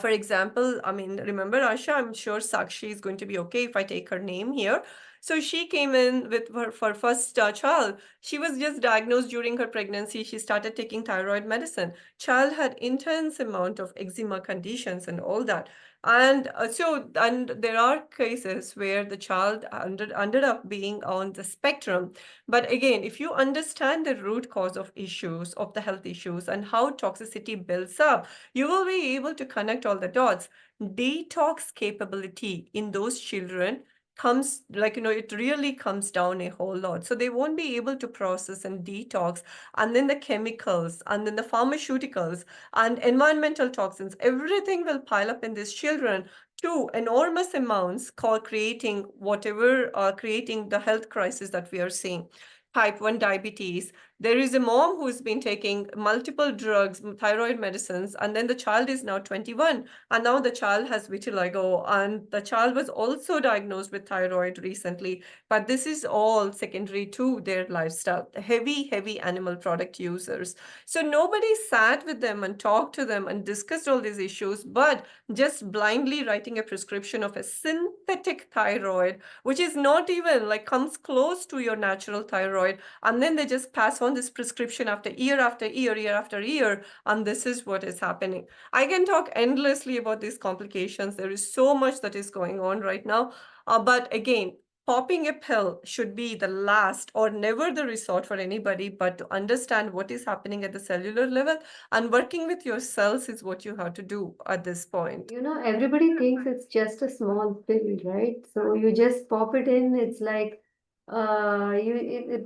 for example, I mean, remember Asha, I'm sure Sakshi is going to be okay if I take her name here. So she came in with her first child. She was just diagnosed during her pregnancy. She started taking thyroid medicine. Child had intense amount of eczema conditions and all that. And there are cases where the child ended up being on the spectrum. But again, if you understand the root cause of issues, of the health issues and how toxicity builds up, you will be able to connect all the dots. Detox capability in those children comes it really comes down a whole lot. So they won't be able to process and detox, and then the chemicals and then the pharmaceuticals and environmental toxins, everything will pile up in these children to enormous amounts, called creating the health crisis that we are seeing. Type 1 diabetes. There is a mom who's been taking multiple drugs, thyroid medicines, and then the child is now 21, and now the child has vitiligo, and the child was also diagnosed with thyroid recently. But this is all secondary to their lifestyle, heavy animal product users. So nobody sat with them and talked to them and discussed all these issues, but just blindly writing a prescription of a synthetic thyroid, which is not even comes close to your natural thyroid, and then they just pass on this prescription after year after year, and this is what is happening. I can talk endlessly about these complications. There is so much that is going on right now, but again, popping a pill should be the last or never the resort for anybody, but to understand what is happening at the cellular level and working with your cells is what you have to do at this point. Everybody thinks it's just a small pill, right? So you just pop it in. It's like,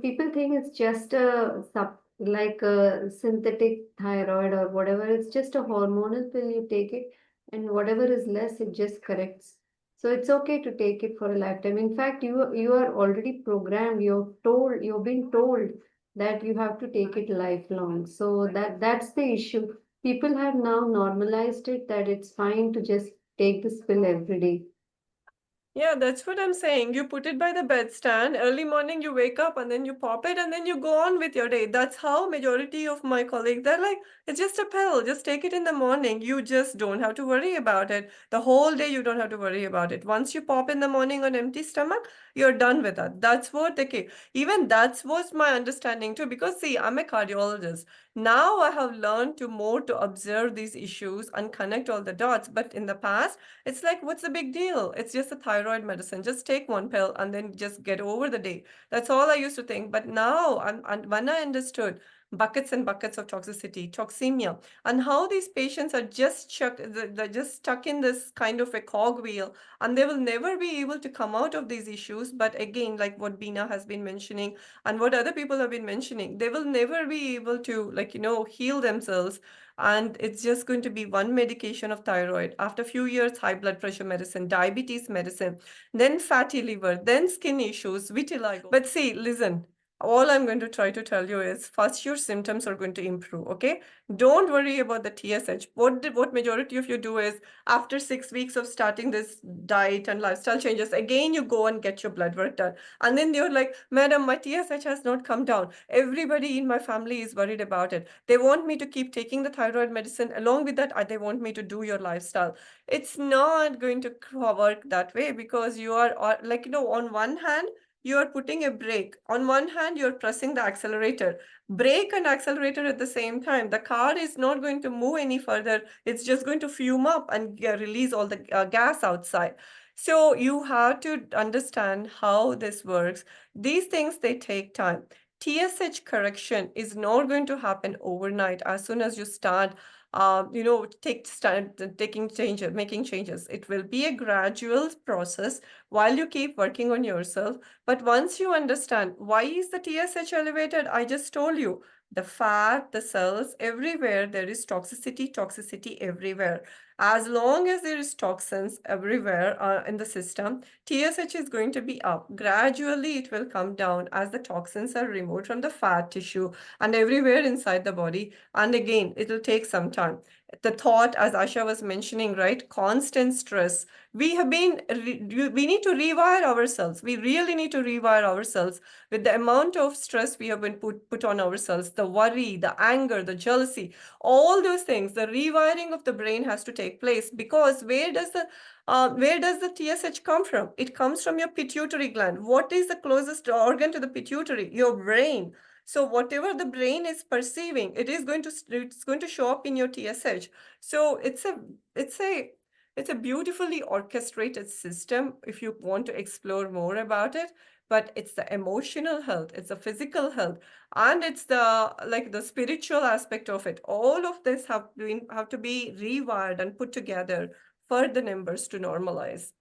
people think it's just like a synthetic thyroid or whatever. It's just a hormonal pill. You take it, and whatever is less, it just corrects. So it's okay to take it for a lifetime. In fact, you are already programmed. You've been told that you have to take it lifelong. So that's the issue. People have now normalized it that it's fine to just take this pill every day. Yeah, that's what I'm saying. You put it by the bedstand, early morning you wake up and then you pop it and then you go on with your day. That's how majority of my colleagues, they're like, it's just a pill, just take it in the morning. You just don't have to worry about it. The whole day you don't have to worry about it. Once you pop in the morning on empty stomach, you're done with that. That's what the case. Even that's was my understanding too, because see, I'm a cardiologist. Now I have learned to more to observe these issues and connect all the dots. But in the past, it's like, what's the big deal? It's just a thyroid medicine. Just take one pill and then just get over the day. That's all I used to think. But now, and when I understood buckets and buckets of toxicity, toxemia, and how these patients are just they're just stuck in this kind of a cogwheel, and they will never be able to come out of these issues. But again, like what Bina has been mentioning, and what other people have been mentioning, they will never be able to, like, heal themselves, and it's just going to be one medication of thyroid. After a few years, high blood pressure medicine, diabetes medicine, then fatty liver, then skin issues, vitiligo. But see, listen, all I'm going to try to tell you is first your symptoms are going to improve, okay? Don't worry about the TSH. What majority of you do is after 6 weeks of starting this diet and lifestyle changes, again you go and get your blood work done. And then you're like, Madam, my TSH has not come down. Everybody in my family is worried about it. They want me to keep taking the thyroid medicine. Along with that, they want me to do your lifestyle. It's not going to work that way, because you are like, on one hand, you are putting a brake. On one hand, you're pressing the accelerator. Brake and accelerator at the same time. The car is not going to move any further. It's just going to fume up and release all the gas outside. So you have to understand how this works. These things, they take time. TSH correction is not going to happen overnight. As soon as you start, taking changes, making changes, it will be a gradual process while you keep working on yourself. But once you understand why is the TSH elevated, I just told you, the fat, the cells, everywhere there is toxicity everywhere. As long as there is toxins everywhere in the system, TSH is going to be up. Gradually, it will come down as the toxins are removed from the fat tissue and everywhere inside the body. And again, it will take some time. The thought, as Asha was mentioning, right? Constant stress. We need to rewire ourselves. We really need to rewire ourselves with the amount of stress we have been put on ourselves, the worry, the anger, the jealousy, all those things. The rewiring of the brain has to take place, because where does the TSH come from? It comes from your pituitary gland. What is the closest organ to the pituitary? Your brain. So whatever the brain is perceiving, it's going to show up in your TSH. So it's a beautifully orchestrated system if you want to explore more about it. But it's the emotional health, it's the physical health, and it's the spiritual aspect of it. All of this have to be rewired and put together for the numbers to normalize.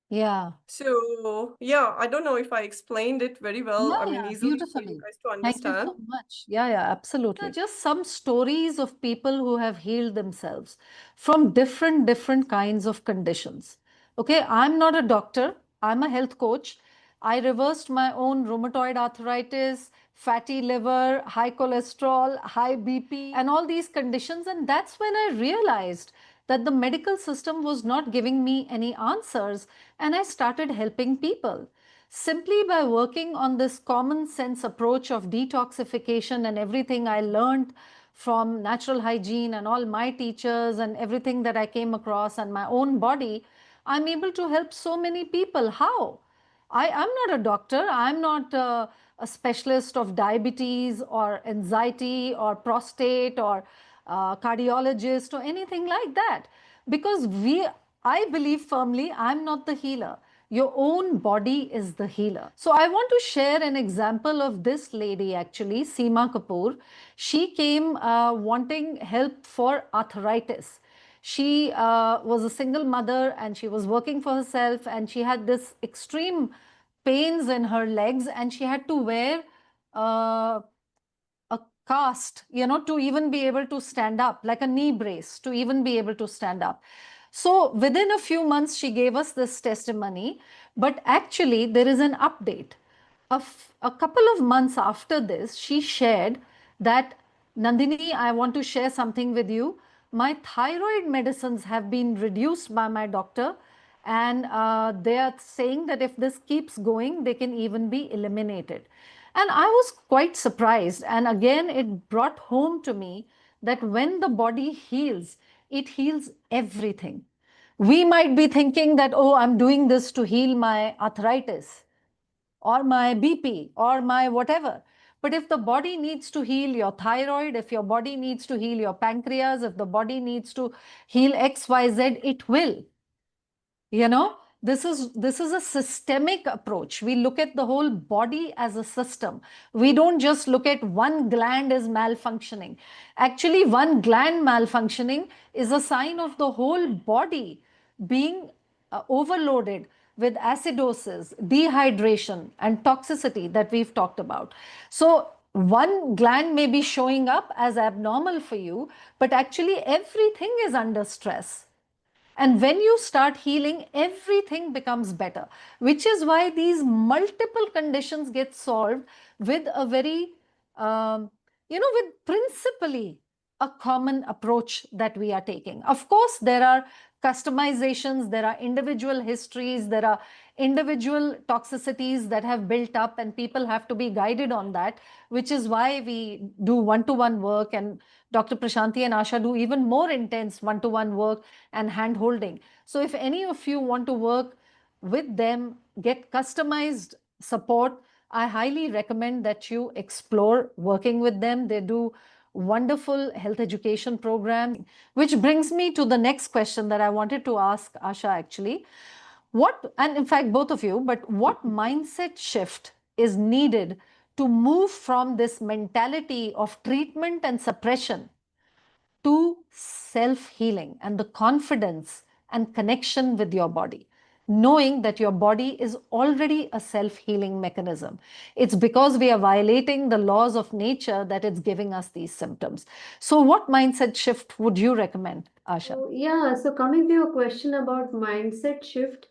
Yeah. So yeah, I don't know if I explained it very well. I mean, Yeah, easily for you beautifully. guys to Thank you understand. so much. Yeah, absolutely. Just some stories of people who have healed themselves from different kinds of conditions. Okay, I'm not a doctor. I'm a health coach. I reversed my own rheumatoid arthritis, fatty liver, high cholesterol, high BP, and all these conditions. And that's when I realized that the medical system was not giving me any answers, and I started helping people simply by working on this common sense approach of detoxification and everything I learned from natural hygiene and all my teachers and everything that I came across and my own body, I'm able to help so many people. How? I'm not a doctor. I'm not a specialist of diabetes or anxiety or prostate or cardiologist or anything like that. Because I believe firmly I'm not the healer. Your own body is the healer. So I want to share an example of this lady actually, Seema Kapoor. She came wanting help for arthritis. She was a single mother and she was working for herself, and she had this extreme pains in her legs, and she had to wear uh, a cast, to even be able to stand up, like a knee brace to even be able to stand up. So within a few months, she gave us this testimony, but actually there is an update. A couple of months after this, she shared that, Nandini, I want to share something with you. My thyroid medicines have been reduced by my doctor, And they are saying that if this keeps going, they can even be eliminated. And I was quite surprised. And again, it brought home to me that when the body heals, it heals everything. We might be thinking that, oh, I'm doing this to heal my arthritis or my BP or my whatever. But if the body needs to heal your thyroid, if your body needs to heal your pancreas, if the body needs to heal XYZ, it will. You know, this is a systemic approach. We look at the whole body as a system. We don't just look at one gland is malfunctioning. Actually, one gland malfunctioning is a sign of the whole body being overloaded with acidosis, dehydration, and toxicity that we've talked about. So one gland may be showing up as abnormal for you, but actually everything is under stress. And when you start healing, everything becomes better, which is why these multiple conditions get solved with a very, with principally a common approach that we are taking. Of course, there are customizations, there are individual histories, there are individual toxicities that have built up, and people have to be guided on that, which is why we do one-to-one work, and Dr. Prashanti and Asha do even more intense one-to-one work and hand holding. So if any of you want to work with them, get customized support, I highly recommend that you explore working with them. They do wonderful health education programs, which brings me to the next question that I wanted to ask Asha actually. What, and in fact, both of you, but what mindset shift is needed to move from this mentality of treatment and suppression to self-healing and the confidence and connection with your body, knowing that your body is already a self-healing mechanism? It's because we are violating the laws of nature that it's giving us these symptoms. So what mindset shift would you recommend, Asha? So, yeah, so coming to your question about mindset shift,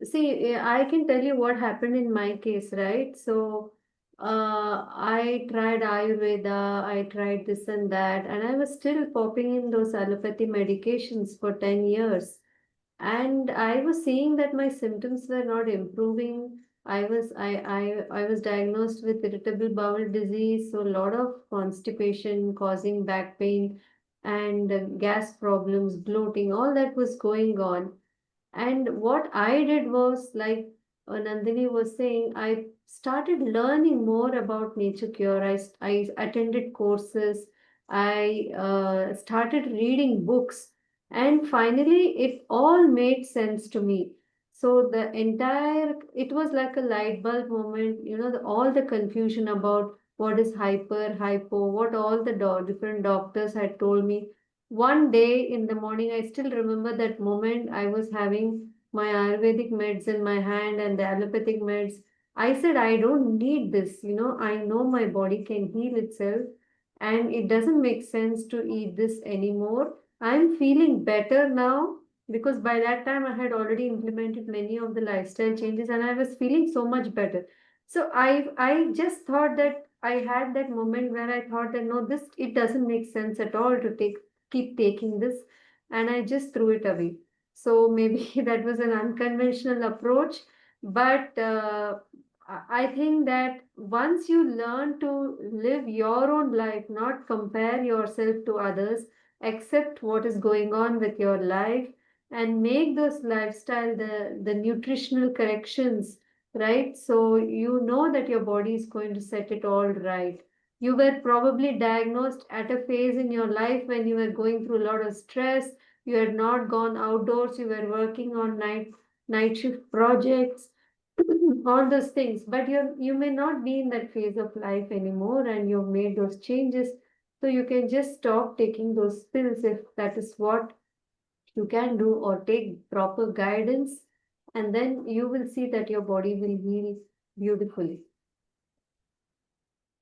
see, I can tell you what happened in my case, right? So, I tried Ayurveda, I tried this and that, and I was still popping in those allopathy medications for 10 years. And I was seeing that my symptoms were not improving. I was diagnosed with irritable bowel disease, so a lot of constipation causing back pain and gas problems, bloating, all that was going on. And what I did was, like Nandini was saying, I started learning more about nature cure. I attended courses, I started reading books, and finally, it all made sense to me. So it was like a light bulb moment, all the confusion about what is hyper, hypo, what all the different doctors had told me. One day in the morning, I still remember that moment. I was having my Ayurvedic meds in my hand and the allopathic meds. I said, I don't need this. I know my body can heal itself and it doesn't make sense to eat this anymore. I'm feeling better now because by that time I had already implemented many of the lifestyle changes and I was feeling so much better. So I just thought that I had that moment where I thought that no, this it doesn't make sense at all to keep taking this, and I just threw it away. So maybe that was an unconventional approach, but I think that once you learn to live your own life, not compare yourself to others, accept what is going on with your life, and make those lifestyle the nutritional corrections, right? So you know that your body is going to set it all right. You were probably diagnosed at a phase in your life when you were going through a lot of stress. You had not gone outdoors. You were working on night shift projects, all those things. But you may not be in that phase of life anymore, and you've made those changes. So you can just stop taking those pills if that is what you can do, or take proper guidance, and then you will see that your body will heal beautifully.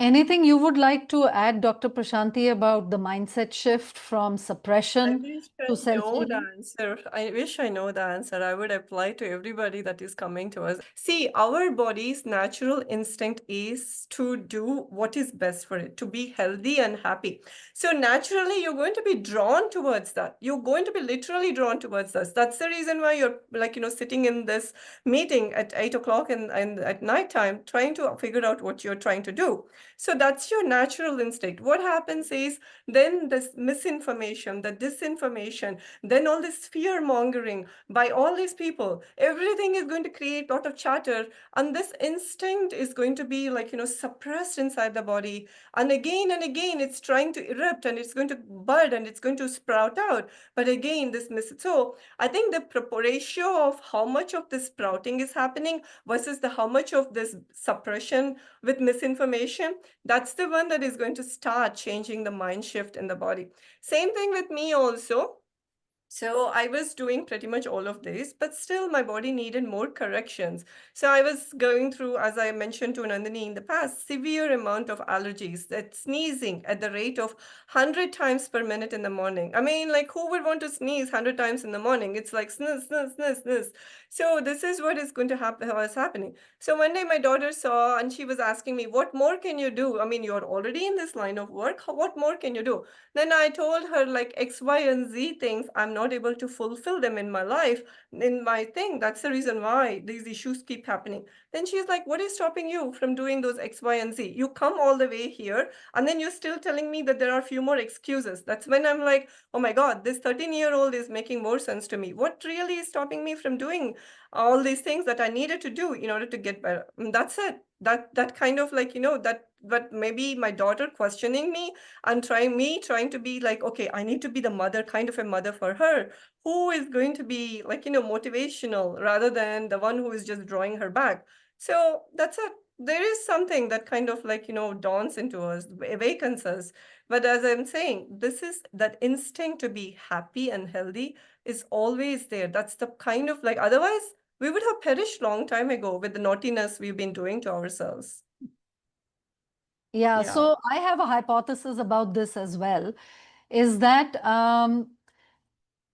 Anything you would like to add, Dr. Prashanti, about the mindset shift from I suppression wish to I know the self-healing? answer. I wish I know the answer. I would apply to everybody that is coming to us. See, our body's natural instinct is to do what is best for it, to be healthy and happy. So naturally, you're going to be drawn towards that. You're going to be literally drawn towards this. That's the reason why you're like, sitting in this meeting at 8 o'clock and at nighttime, trying to figure out what you're trying to do. So that's your natural instinct. What happens is then this misinformation, the disinformation, then all this fear mongering by all these people, everything is going to create a lot of chatter, and this instinct is going to be like suppressed inside the body, and again it's trying to erupt, and it's going to bud, and it's going to sprout out, but again so I think the ratio of how much of this sprouting is happening versus the how much of this suppression with misinformation, that's the one that is going to start changing the mind shift in the body. Same thing with me also. So I was doing pretty much all of this, but still my body needed more corrections. So I was going through, as I mentioned to Nandini in the past, severe amount of allergies, that sneezing at the rate of 100 times per minute in the morning. I mean, like who would want to sneeze 100 times in the morning? It's like sneeze, sneeze, sneeze, sneeze. So this is what is going to happen, was happening. So one day my daughter saw and she was asking me, what more can you do? I mean, you're already in this line of work. What more can you do? Then I told her like X, Y, and Z things. I'm not able to fulfill them in my life, in my thing. That's the reason why these issues keep happening. Then she's like, what is stopping you from doing those X, Y, and Z? You come all the way here, and then you're still telling me that there are a few more excuses. That's when I'm like, oh my God, this 13-year-old is making more sense to me. What really is stopping me from doing all these things that I needed to do in order to get better? And that's it. That kind of like, that, but maybe my daughter questioning me and trying to be like, okay, I need to be the mother, kind of a mother for her, who is going to be like, motivational rather than the one who is just drawing her back. So that's it. There is something that kind of like, dawns into us, awakens us. But as I'm saying, this is that instinct to be happy and healthy is always there. That's the kind of like, otherwise we would have perished long time ago with the naughtiness we've been doing to ourselves. Yeah, Yeah. so I have a hypothesis about this as well, is that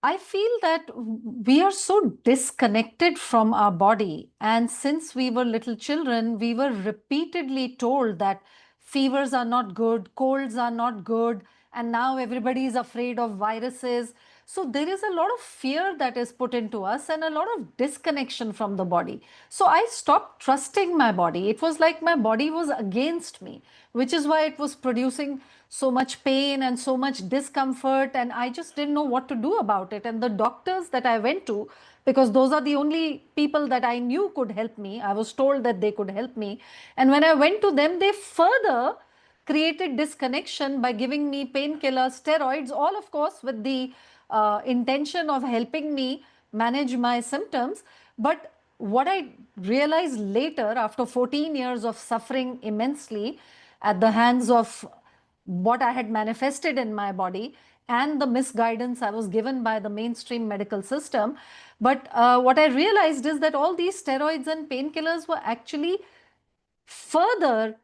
I feel that we are so disconnected from our body. And since we were little children, we were repeatedly told that fevers are not good, colds are not good, and now everybody is afraid of viruses. So there is a lot of fear that is put into us and a lot of disconnection from the body. So I stopped trusting my body. It was like my body was against me, which is why it was producing so much pain and so much discomfort, and I just didn't know what to do about it. And the doctors that I went to, because those are the only people that I knew could help me, I was told that they could help me, and when I went to them, they further created disconnection by giving me painkillers, steroids, all of course with the intention of helping me manage my symptoms. But what I realized later, after 14 years of suffering immensely at the hands of what I had manifested in my body and the misguidance I was given by the mainstream medical system. But what I realized is that all these steroids and painkillers were actually further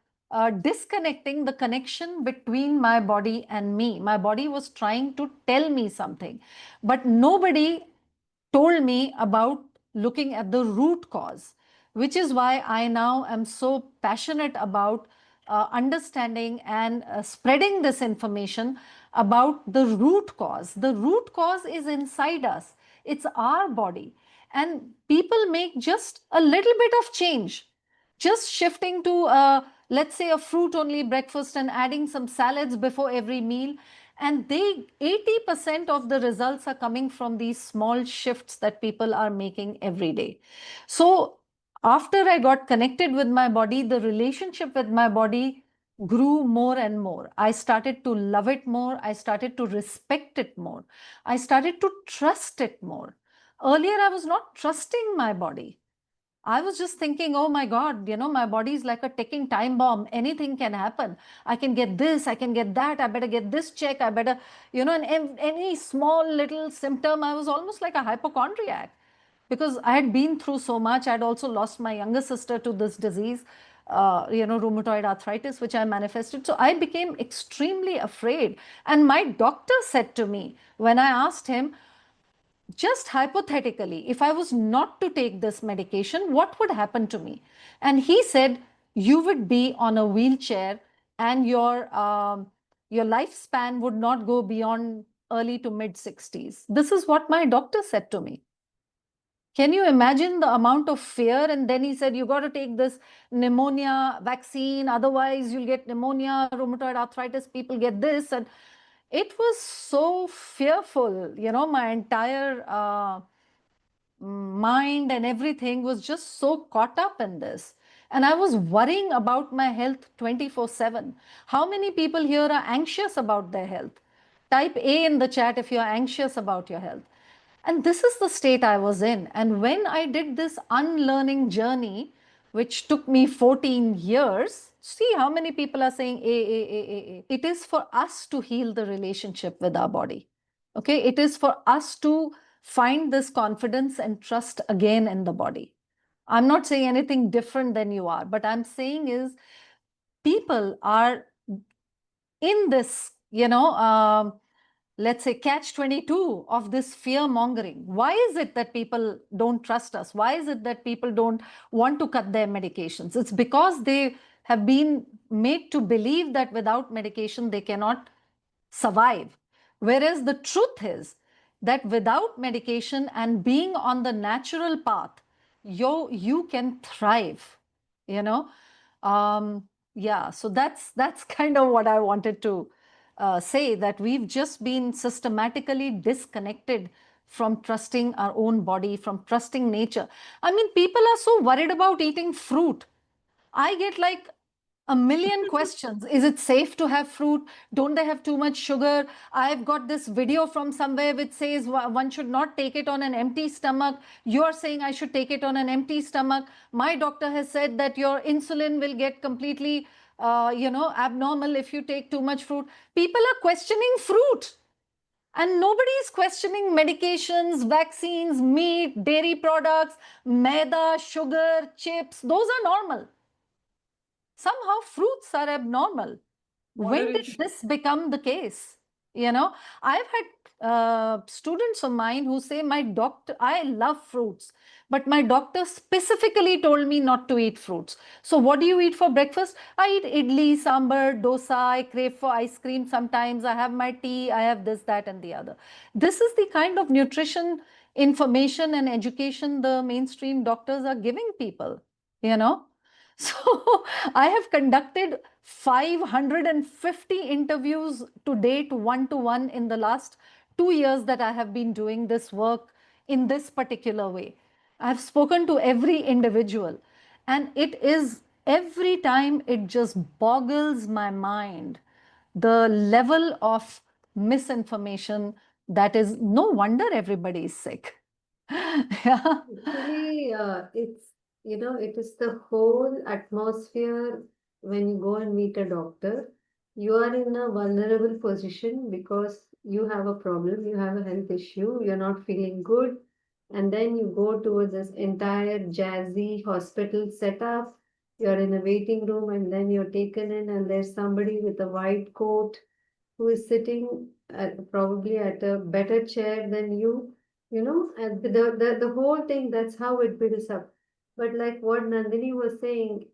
disconnecting the connection between my body and me. My body was trying to tell me something, but nobody told me about looking at the root cause, which is why I now am so passionate about understanding and spreading this information about the root cause. The root cause is inside us, it's our body. And people make just a little bit of change, just shifting to let's say a fruit only breakfast and adding some salads before every meal, and they 80% of the results are coming from these small shifts that people are making every day. So after I got connected with my body, the relationship with my body grew more and more. I started to love it more, I started to respect it more, I started to trust it more. Earlier I was not trusting my body. I was just thinking, oh my God, my body is like a ticking time bomb. Anything can happen. I can get this, I can get that. I better get this check. I better, and any small little symptom, I was almost like a hypochondriac because I had been through so much. I'd also lost my younger sister to this disease. rheumatoid arthritis, which I manifested. So I became extremely afraid. And my doctor said to me, when I asked him, just hypothetically, if I was not to take this medication, what would happen to me? And he said, you would be on a wheelchair and your lifespan would not go beyond early to mid 60s. This is what my doctor said to me. Can you imagine the amount of fear? And then he said, you got to take this pneumonia vaccine, otherwise you'll get pneumonia, rheumatoid arthritis, people get this. And it was so fearful, my entire mind and everything was just so caught up in this. And I was worrying about my health 24/7. How many people here are anxious about their health? Type A in the chat if you're anxious about your health. And this is the state I was in. And when I did this unlearning journey, which took me 14 years, see how many people are saying A. It is for us to heal the relationship with our body. Okay, it is for us to find this confidence and trust again in the body. I'm not saying anything different than you are, but I'm saying is people are in this, let's say catch 22 of this fear mongering. Why is it that people don't trust us? Why is it that people don't want to cut their medications? It's because they have been made to believe that without medication they cannot survive. Whereas the truth is that without medication and being on the natural path, you can thrive, you know. Yeah, so that's kind of what I wanted to say, that we've just been systematically disconnected from trusting our own body, from trusting nature. I mean, people are so worried about eating fruit. I get like a million questions. Is it safe to have fruit? Don't they have too much sugar? I've got this video from somewhere which says one should not take it on an empty stomach. You're saying I should take it on an empty stomach. My doctor has said that your insulin will get completely, abnormal if you take too much fruit. People are questioning fruit. And nobody is questioning medications, vaccines, meat, dairy products, maida, sugar, chips. Those are normal. Somehow fruits are abnormal. When did Moderation. this become the case? I've had students of mine who say, my doctor, I love fruits, but my doctor specifically told me not to eat fruits. So what do you eat for breakfast? I eat idli, sambar, dosa, I crave for ice cream sometimes, I have my tea, I have this, that, and the other. This is the kind of nutrition information and education the mainstream doctors are giving people, you know. So I have conducted 550 interviews to date, one-to-one, in the last 2 years that I have been doing this work in this particular way. I've spoken to every individual, and it is every time it just boggles my mind the level of misinformation that is. No wonder everybody is sick. Yeah. Actually, it is the whole atmosphere when you go and meet a doctor. You are in a vulnerable position because you have a problem, you have a health issue, you're not feeling good, and then you go towards this entire jazzy hospital setup. You're in a waiting room, and then you're taken in, and there's somebody with a white coat who is sitting probably at a better chair than you, and the whole thing, that's how it builds up. But like what Nandini was saying,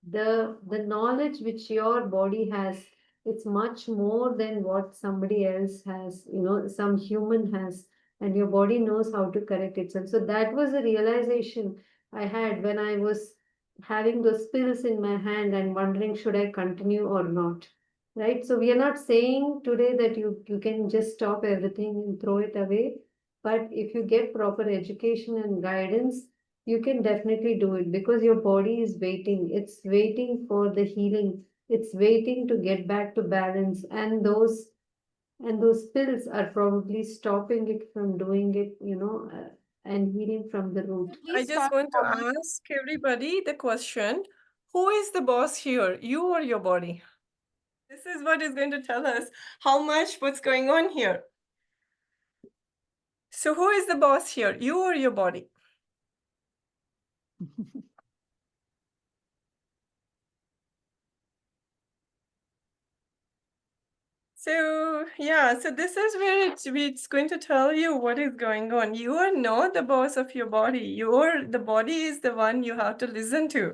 the knowledge which your body has, it's much more than what somebody else has, some human has, and your body knows how to correct itself. So that was a realization I had when I was having those pills in my hand and wondering, should I continue or not? Right? So we are not saying today that you can just stop everything and throw it away, but if you get proper education and guidance, you can definitely do it, because your body is waiting. It's waiting for the healing. It's waiting to get back to balance. And those pills are probably stopping it from doing it, and healing from the root. I Please just start want to comment. ask everybody the question, who is the boss here, you or your body? This is what is going to tell us how much what's going on here. So who is the boss here, you or your body? So yeah, so this is where it's going to tell you what is going on. You are not the boss of your body. The body is the one you have to listen to.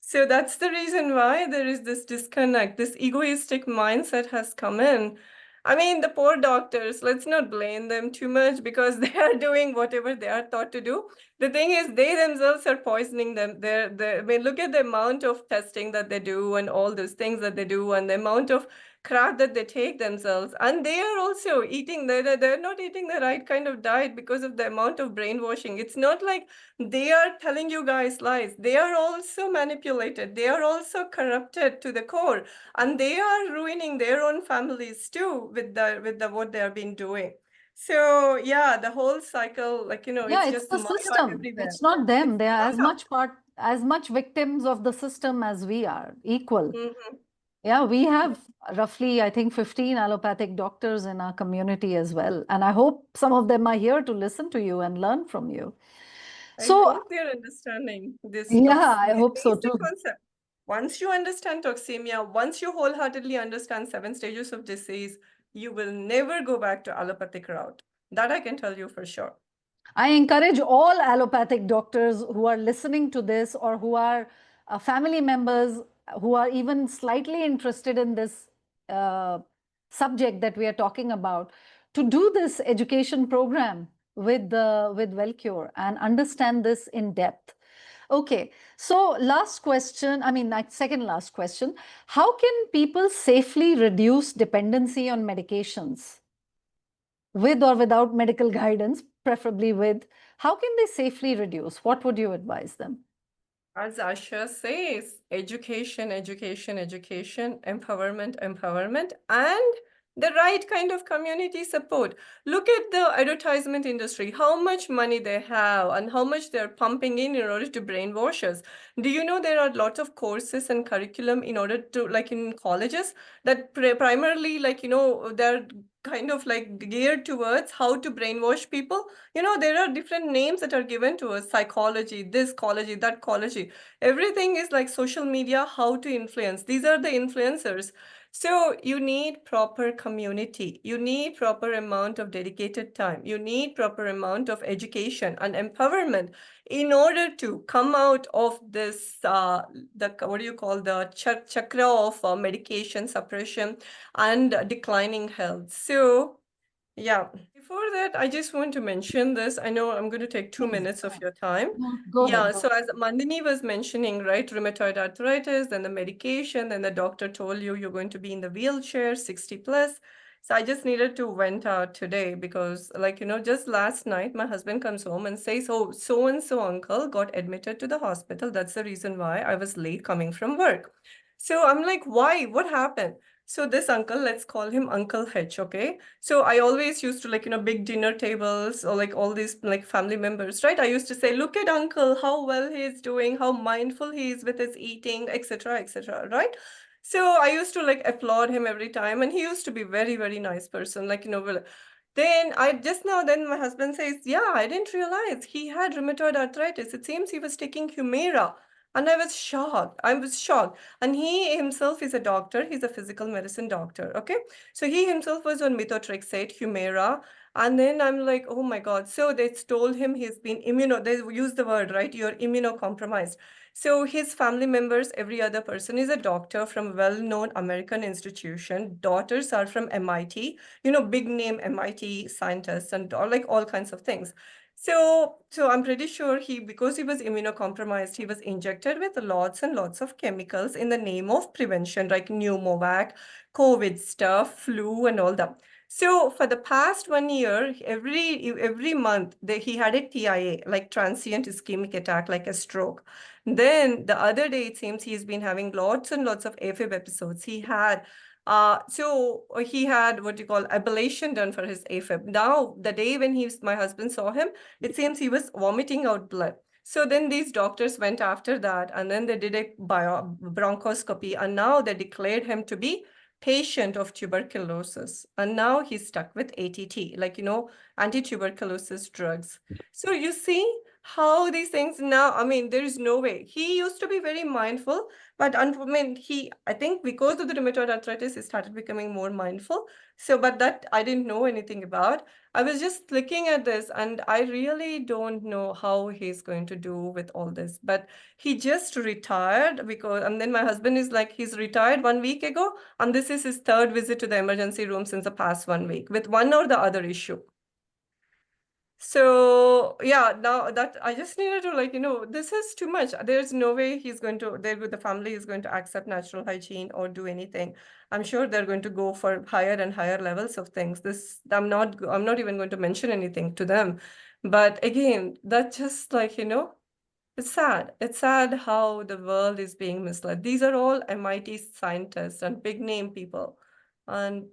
So that's the reason why there is this disconnect, this egoistic mindset has come in. I mean, the poor doctors, let's not blame them too much because they are doing whatever they are taught to do. The thing is, they themselves are poisoning them. I mean, look at the amount of testing that they do and all those things that they do and the amount of crap that they take themselves, and they are also eating they're not eating the right kind of diet because of the amount of brainwashing. It's not like they are telling you guys lies. They are also manipulated, they are also corrupted to the core, and they are ruining their own families too with the what they have been doing. So yeah, the whole cycle, like, Yeah, it's it's just the mud system. everywhere. It's not It's them. They are mud. as much victims of the system as we are, equal. Mhm. Yeah, we have roughly, I think, 15 allopathic doctors in our community as well. And I hope some of them are here to listen to you and learn from you. I So, hope they're understanding this yeah, I hope so basic too. concept. Once you understand toxemia, once you wholeheartedly understand 7 stages of disease, you will never go back to allopathic route. That I can tell you for sure. I encourage all allopathic doctors who are listening to this or who are family members who are even slightly interested in this uh, subject that we are talking about to do this education program with WellCure and understand this in depth. Okay, so last question, I mean, like second last question. How can people safely reduce dependency on medications? With or without medical guidance, preferably with, how can they safely reduce? What would you advise them? As Asha says, education, education, education, empowerment, empowerment, and the right kind of community support. Look at the advertisement industry, how much money they have and how much they're pumping in order to brainwash us. Do you know there are lots of courses and curriculum in order to, like in colleges, that primarily, like, they're kind of like geared towards how to brainwash people. There are different names that are given to us: psychology, this college, that college. Everything is like social media, how to influence. These are the influencers. So you need proper community. You need proper amount of dedicated time. You need proper amount of education and empowerment in order to come out of this, the what do you call, the chakra of medication suppression and declining health. So yeah. Before that, I just want to mention this. I know I'm going to take 2 minutes of your time. No, go Yeah, ahead. so as Mandini was mentioning, right, rheumatoid arthritis, then the medication, then the doctor told you you're going to be in the wheelchair, 60 plus. So I just needed to vent out today because, like, just last night, my husband comes home and says, oh, so and so uncle got admitted to the hospital. That's the reason why I was late coming from work. So I'm like, why? What happened? So this uncle, let's call him Uncle H, okay? So I always used to, like, big dinner tables or like all these like family members, right? I used to say, look at uncle, how well he is doing, how mindful he is with his eating, etc., right? So I used to like applaud him every time, and he used to be very, very nice person. Like, then then my husband says, yeah, I didn't realize he had rheumatoid arthritis. It seems he was taking Humira. And I was shocked. I was shocked. And he himself is a doctor. He's a physical medicine doctor. Okay. So he himself was on methotrexate, Humira. And then I'm like, oh my God. So they told him he's been they use the word, right? You're immunocompromised. So his family members, every other person is a doctor from a well-known American institution. Daughters are from MIT, big name MIT scientists and all kinds of things. So I'm pretty sure because he was immunocompromised, he was injected with lots and lots of chemicals in the name of prevention, like pneumovac, COVID stuff, flu, and all that. So for the past 1 year, every month he had a TIA, like transient ischemic attack, like a stroke. Then the other day, it seems he's been having lots and lots of AFib episodes. He had what you call ablation done for his AFib. Now, the day when my husband saw him, it seems he was vomiting out blood. So then these doctors went after that, and then they did a bronchoscopy, and now they declared him to be patient of tuberculosis. And now he's stuck with ATT, like, anti-tuberculosis drugs. So you see how these things now, I mean, there is no way. He used to be very mindful, but I mean, I think because of the rheumatoid arthritis, he started becoming more mindful. So, but that I didn't know anything about. I was just looking at this and I really don't know how he's going to do with all this. But he just retired because, and then my husband is like, he's retired 1 week ago, and this is his third visit to the emergency room since the past 1 week with one or the other issue. So yeah, now that I just needed to like, this is too much. There's no way he's going to, there with the family is going to accept natural hygiene or do anything. I'm sure they're going to go for higher and higher levels of things. I'm not even going to mention anything to them. But again, that just like, it's sad. It's sad how the world is being misled. These are all MIT scientists and big name people. And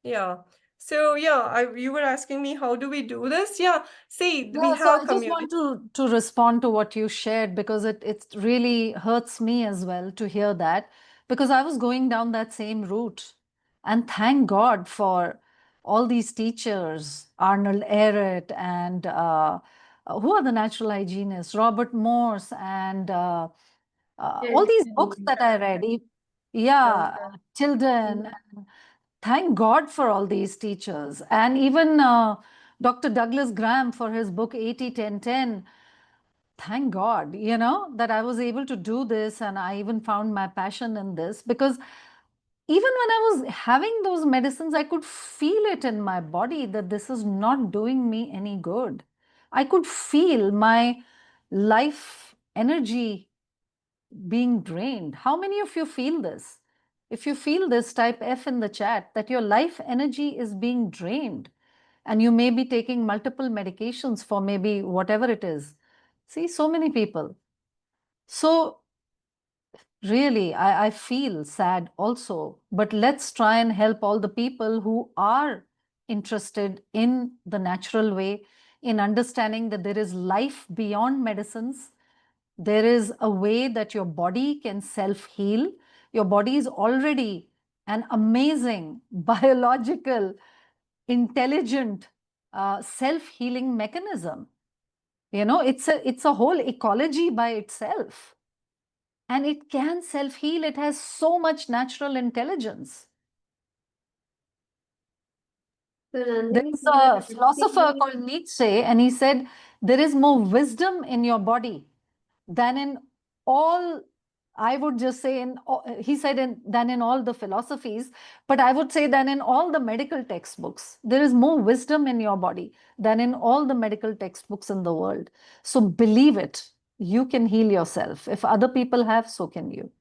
yeah. So yeah, you were asking me how do we do this? Yeah, see, we Yeah, so have I just community. want to respond to what you shared because it really hurts me as well to hear that because I was going down that same route. And thank God for all these teachers, Arnold Ehret and who are the natural hygienists, Robert Morse and all these books that I read. Yeah, Tilden. Thank God for all these teachers. And even Dr. Douglas Graham for his book 80-10-10. Thank God, that I was able to do this and I even found my passion in this because even when I was having those medicines, I could feel it in my body that this is not doing me any good. I could feel my life energy being drained. How many of you feel this? If you feel this, type F in the chat that your life energy is being drained and you may be taking multiple medications for maybe whatever it is. See, so many people. So, really, I feel sad also, but let's try and help all the people who are interested in the natural way, in understanding that there is life beyond medicines. There is a way that your body can self heal. Your body is already an amazing biological, intelligent, self healing mechanism. It's a whole ecology by itself. And it can self heal. It has so much natural intelligence. So There Nandini, is you were a philosopher asking called Nietzsche, and he said, there is more wisdom in your body than in all, I would just say, he said, than in all the philosophies, but I would say than in all the medical textbooks. There is more wisdom in your body than in all the medical textbooks in the world. So believe it. You can heal yourself. If other people have, so can you.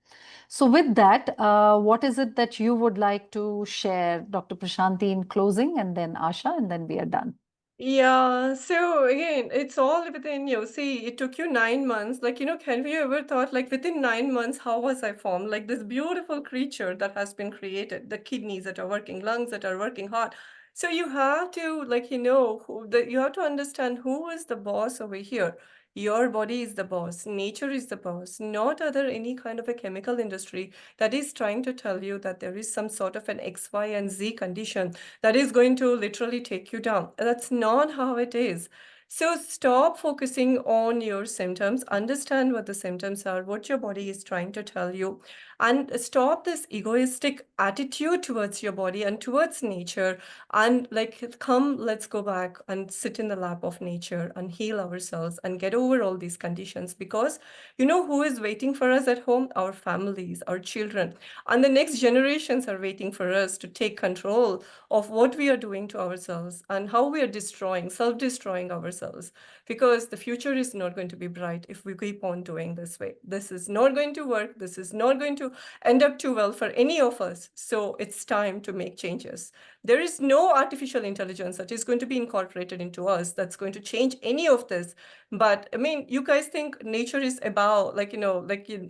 So with that, what is it that you would like to share, Dr. Prashanti, in closing, and then Asha, and then we are done. Yeah, so again, it's all within you. See, it took you 9 months. Like, can we ever thought, like, within 9 months, how was I formed? Like this beautiful creature that has been created, the kidneys that are working, lungs that are working hard. So you have to, like, you have to understand who is the boss over here. Your body is the boss, nature is the boss, not other any kind of a chemical industry that is trying to tell you that there is some sort of an X, Y, and Z condition that is going to literally take you down. That's not how it is. So stop focusing on your symptoms, understand what the symptoms are, what your body is trying to tell you, and stop this egoistic attitude towards your body and towards nature. And like, come, let's go back and sit in the lap of nature and heal ourselves and get over all these conditions, because you know who is waiting for us at home? Our families, our children, and the next generations are waiting for us to take control of what we are doing to ourselves and how we are destroying, self-destroying ourselves, because the future is not going to be bright if we keep on doing this way. This is not going to work. This is not going to end up too well for any of us. So it's time to make changes. There is no artificial intelligence that is going to be incorporated into us that's going to change any of this. But I mean, you guys think nature is above, like,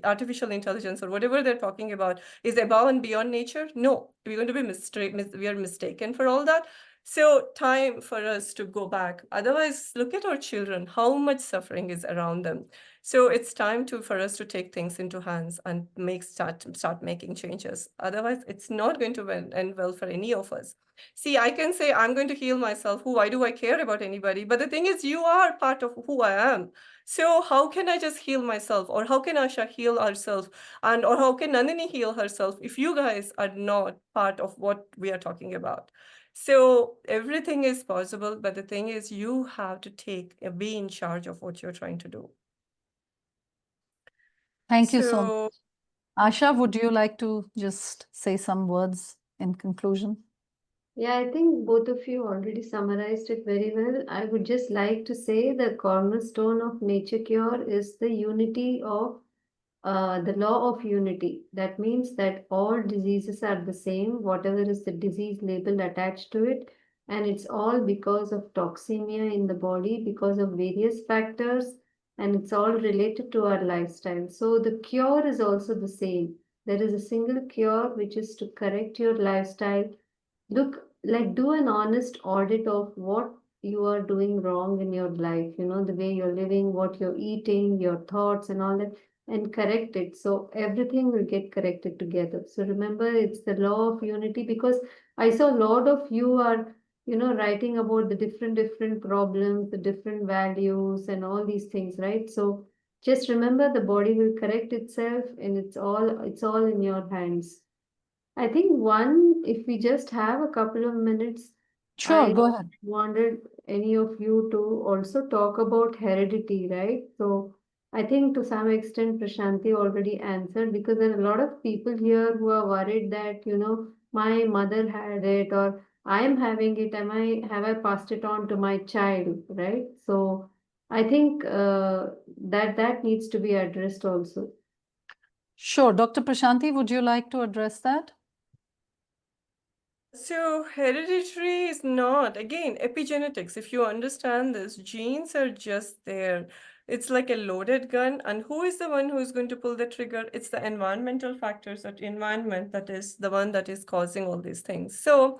artificial intelligence or whatever they're talking about is above and beyond nature? No, we're going to be we are mistaken for all that. So time for us to go back. Otherwise, look at our children, how much suffering is around them. So it's time for us to take things into hands and start making changes. Otherwise, it's not going to end well for any of us. See, I can say I'm going to heal myself. Why do I care about anybody? But the thing is, you are part of who I am. So how can I just heal myself? Or how can Asha heal ourselves? Or how can Nandini heal herself if you guys are not part of what we are talking about? So everything is possible, but the thing is, you have to be in charge of what you're trying to do. Thank you so much. So, Asha, would you like to just say some words in conclusion? Yeah, I think both of you already summarized it very well. I would just like to say the cornerstone of nature cure is the unity of the law of unity. That means that all diseases are the same, whatever is the disease label attached to it, and it's all because of toxemia in the body, because of various factors, and it's all related to our lifestyle. So the cure is also the same. There is a single cure which is to correct your lifestyle. Look, like do an honest audit of what you are doing wrong in your life, the way you're living, what you're eating, your thoughts, and all that, and correct it. So everything will get corrected together. So remember, it's the law of unity because I saw a lot of you are, writing about the different problems, the different values, and all these things, right? So just remember the body will correct itself and it's all in your hands. I think if we just have a couple of minutes, Sure, I go ahead. wanted any of you to also talk about heredity, right? So I think to some extent Prashanti already answered because there are a lot of people here who are worried that, my mother had it or I am having it. Have I passed it on to my child, right? So I think that needs to be addressed also. Sure. Dr. Prashanti, would you like to address that? so hereditary is not, again, epigenetics. If you understand this, genes are just there. It's like a loaded gun. And who is the one who is going to pull the trigger? It's the environmental factors, that environment that is the one that is causing all these things. So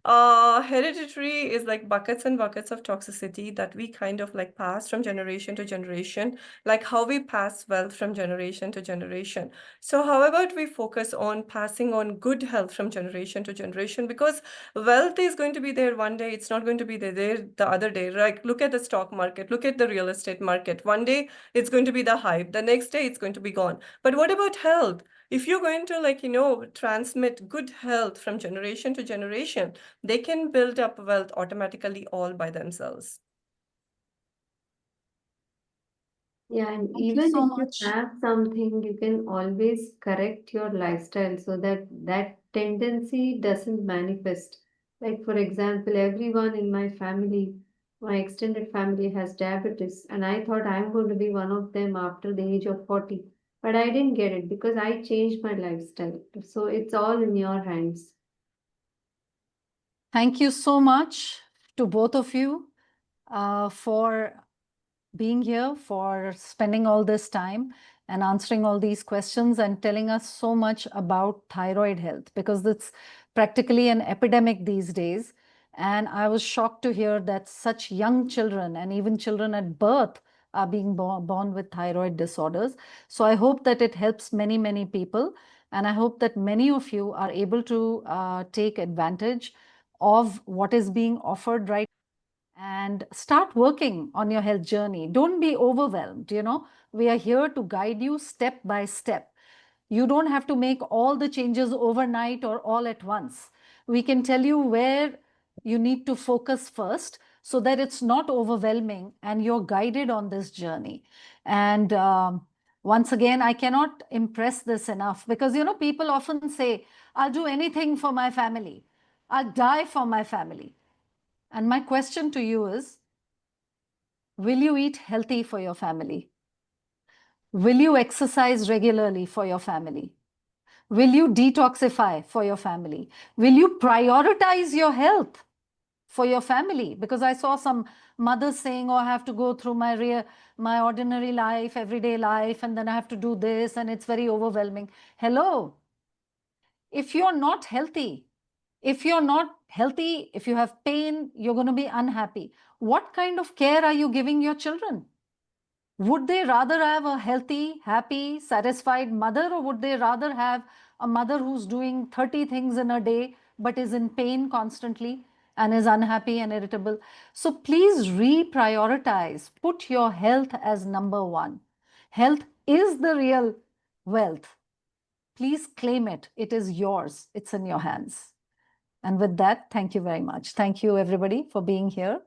hereditary is like buckets and buckets of toxicity that we kind of like pass from generation to generation, like how we pass wealth from generation to generation. So how about we focus on passing on good health from generation to generation? Because wealth is going to be there one day, it's not going to be there the other day. Like look at the stock market, look at the real estate market. One day it's going to be the hype, the next day it's going to be gone. But what about health? If you're going to transmit good health from generation to generation, they can build up wealth automatically all by themselves. Yeah, and Thank you even so if you much. have something, you can always correct your lifestyle so that that tendency doesn't manifest. Like, for example, everyone in my family, my extended family has diabetes, and I thought I'm going to be one of them after the age of 40. But I didn't get it because I changed my lifestyle. So it's all in your hands. Thank you so much to both of you for being here, for spending all this time and answering all these questions and telling us so much about thyroid health, because it's practically an epidemic these days. And I was shocked to hear that such young children and even children at birth are being born with thyroid disorders. So I hope that it helps many, many people. And I hope that many of you are able to take advantage of what is being offered right and start working on your health journey. Don't be overwhelmed. We are here to guide you step by step. You don't have to make all the changes overnight or all at once. We can tell you where you need to focus first so that it's not overwhelming and you're guided on this journey. And once again, I cannot impress this enough because, people often say, I'll do anything for my family. I'll die for my family. And my question to you is, will you eat healthy for your family? Will you exercise regularly for your family? Will you detoxify for your family? Will you prioritize your health for your family? Because I saw some mothers saying, oh, I have to go through my ordinary life, everyday life, and then I have to do this, and it's very overwhelming. Hello. If you're not healthy, if you have pain, you're going to be unhappy. What kind of care are you giving your children? Would they rather have a healthy, happy, satisfied mother, or would they rather have a mother who's doing 30 things in a day but is in pain constantly and is unhappy and irritable? So please reprioritize. Put your health as number one. Health is the real wealth. Please claim it. It is yours. It's in your hands. And with that, thank you very much. Thank you, everybody, for being here.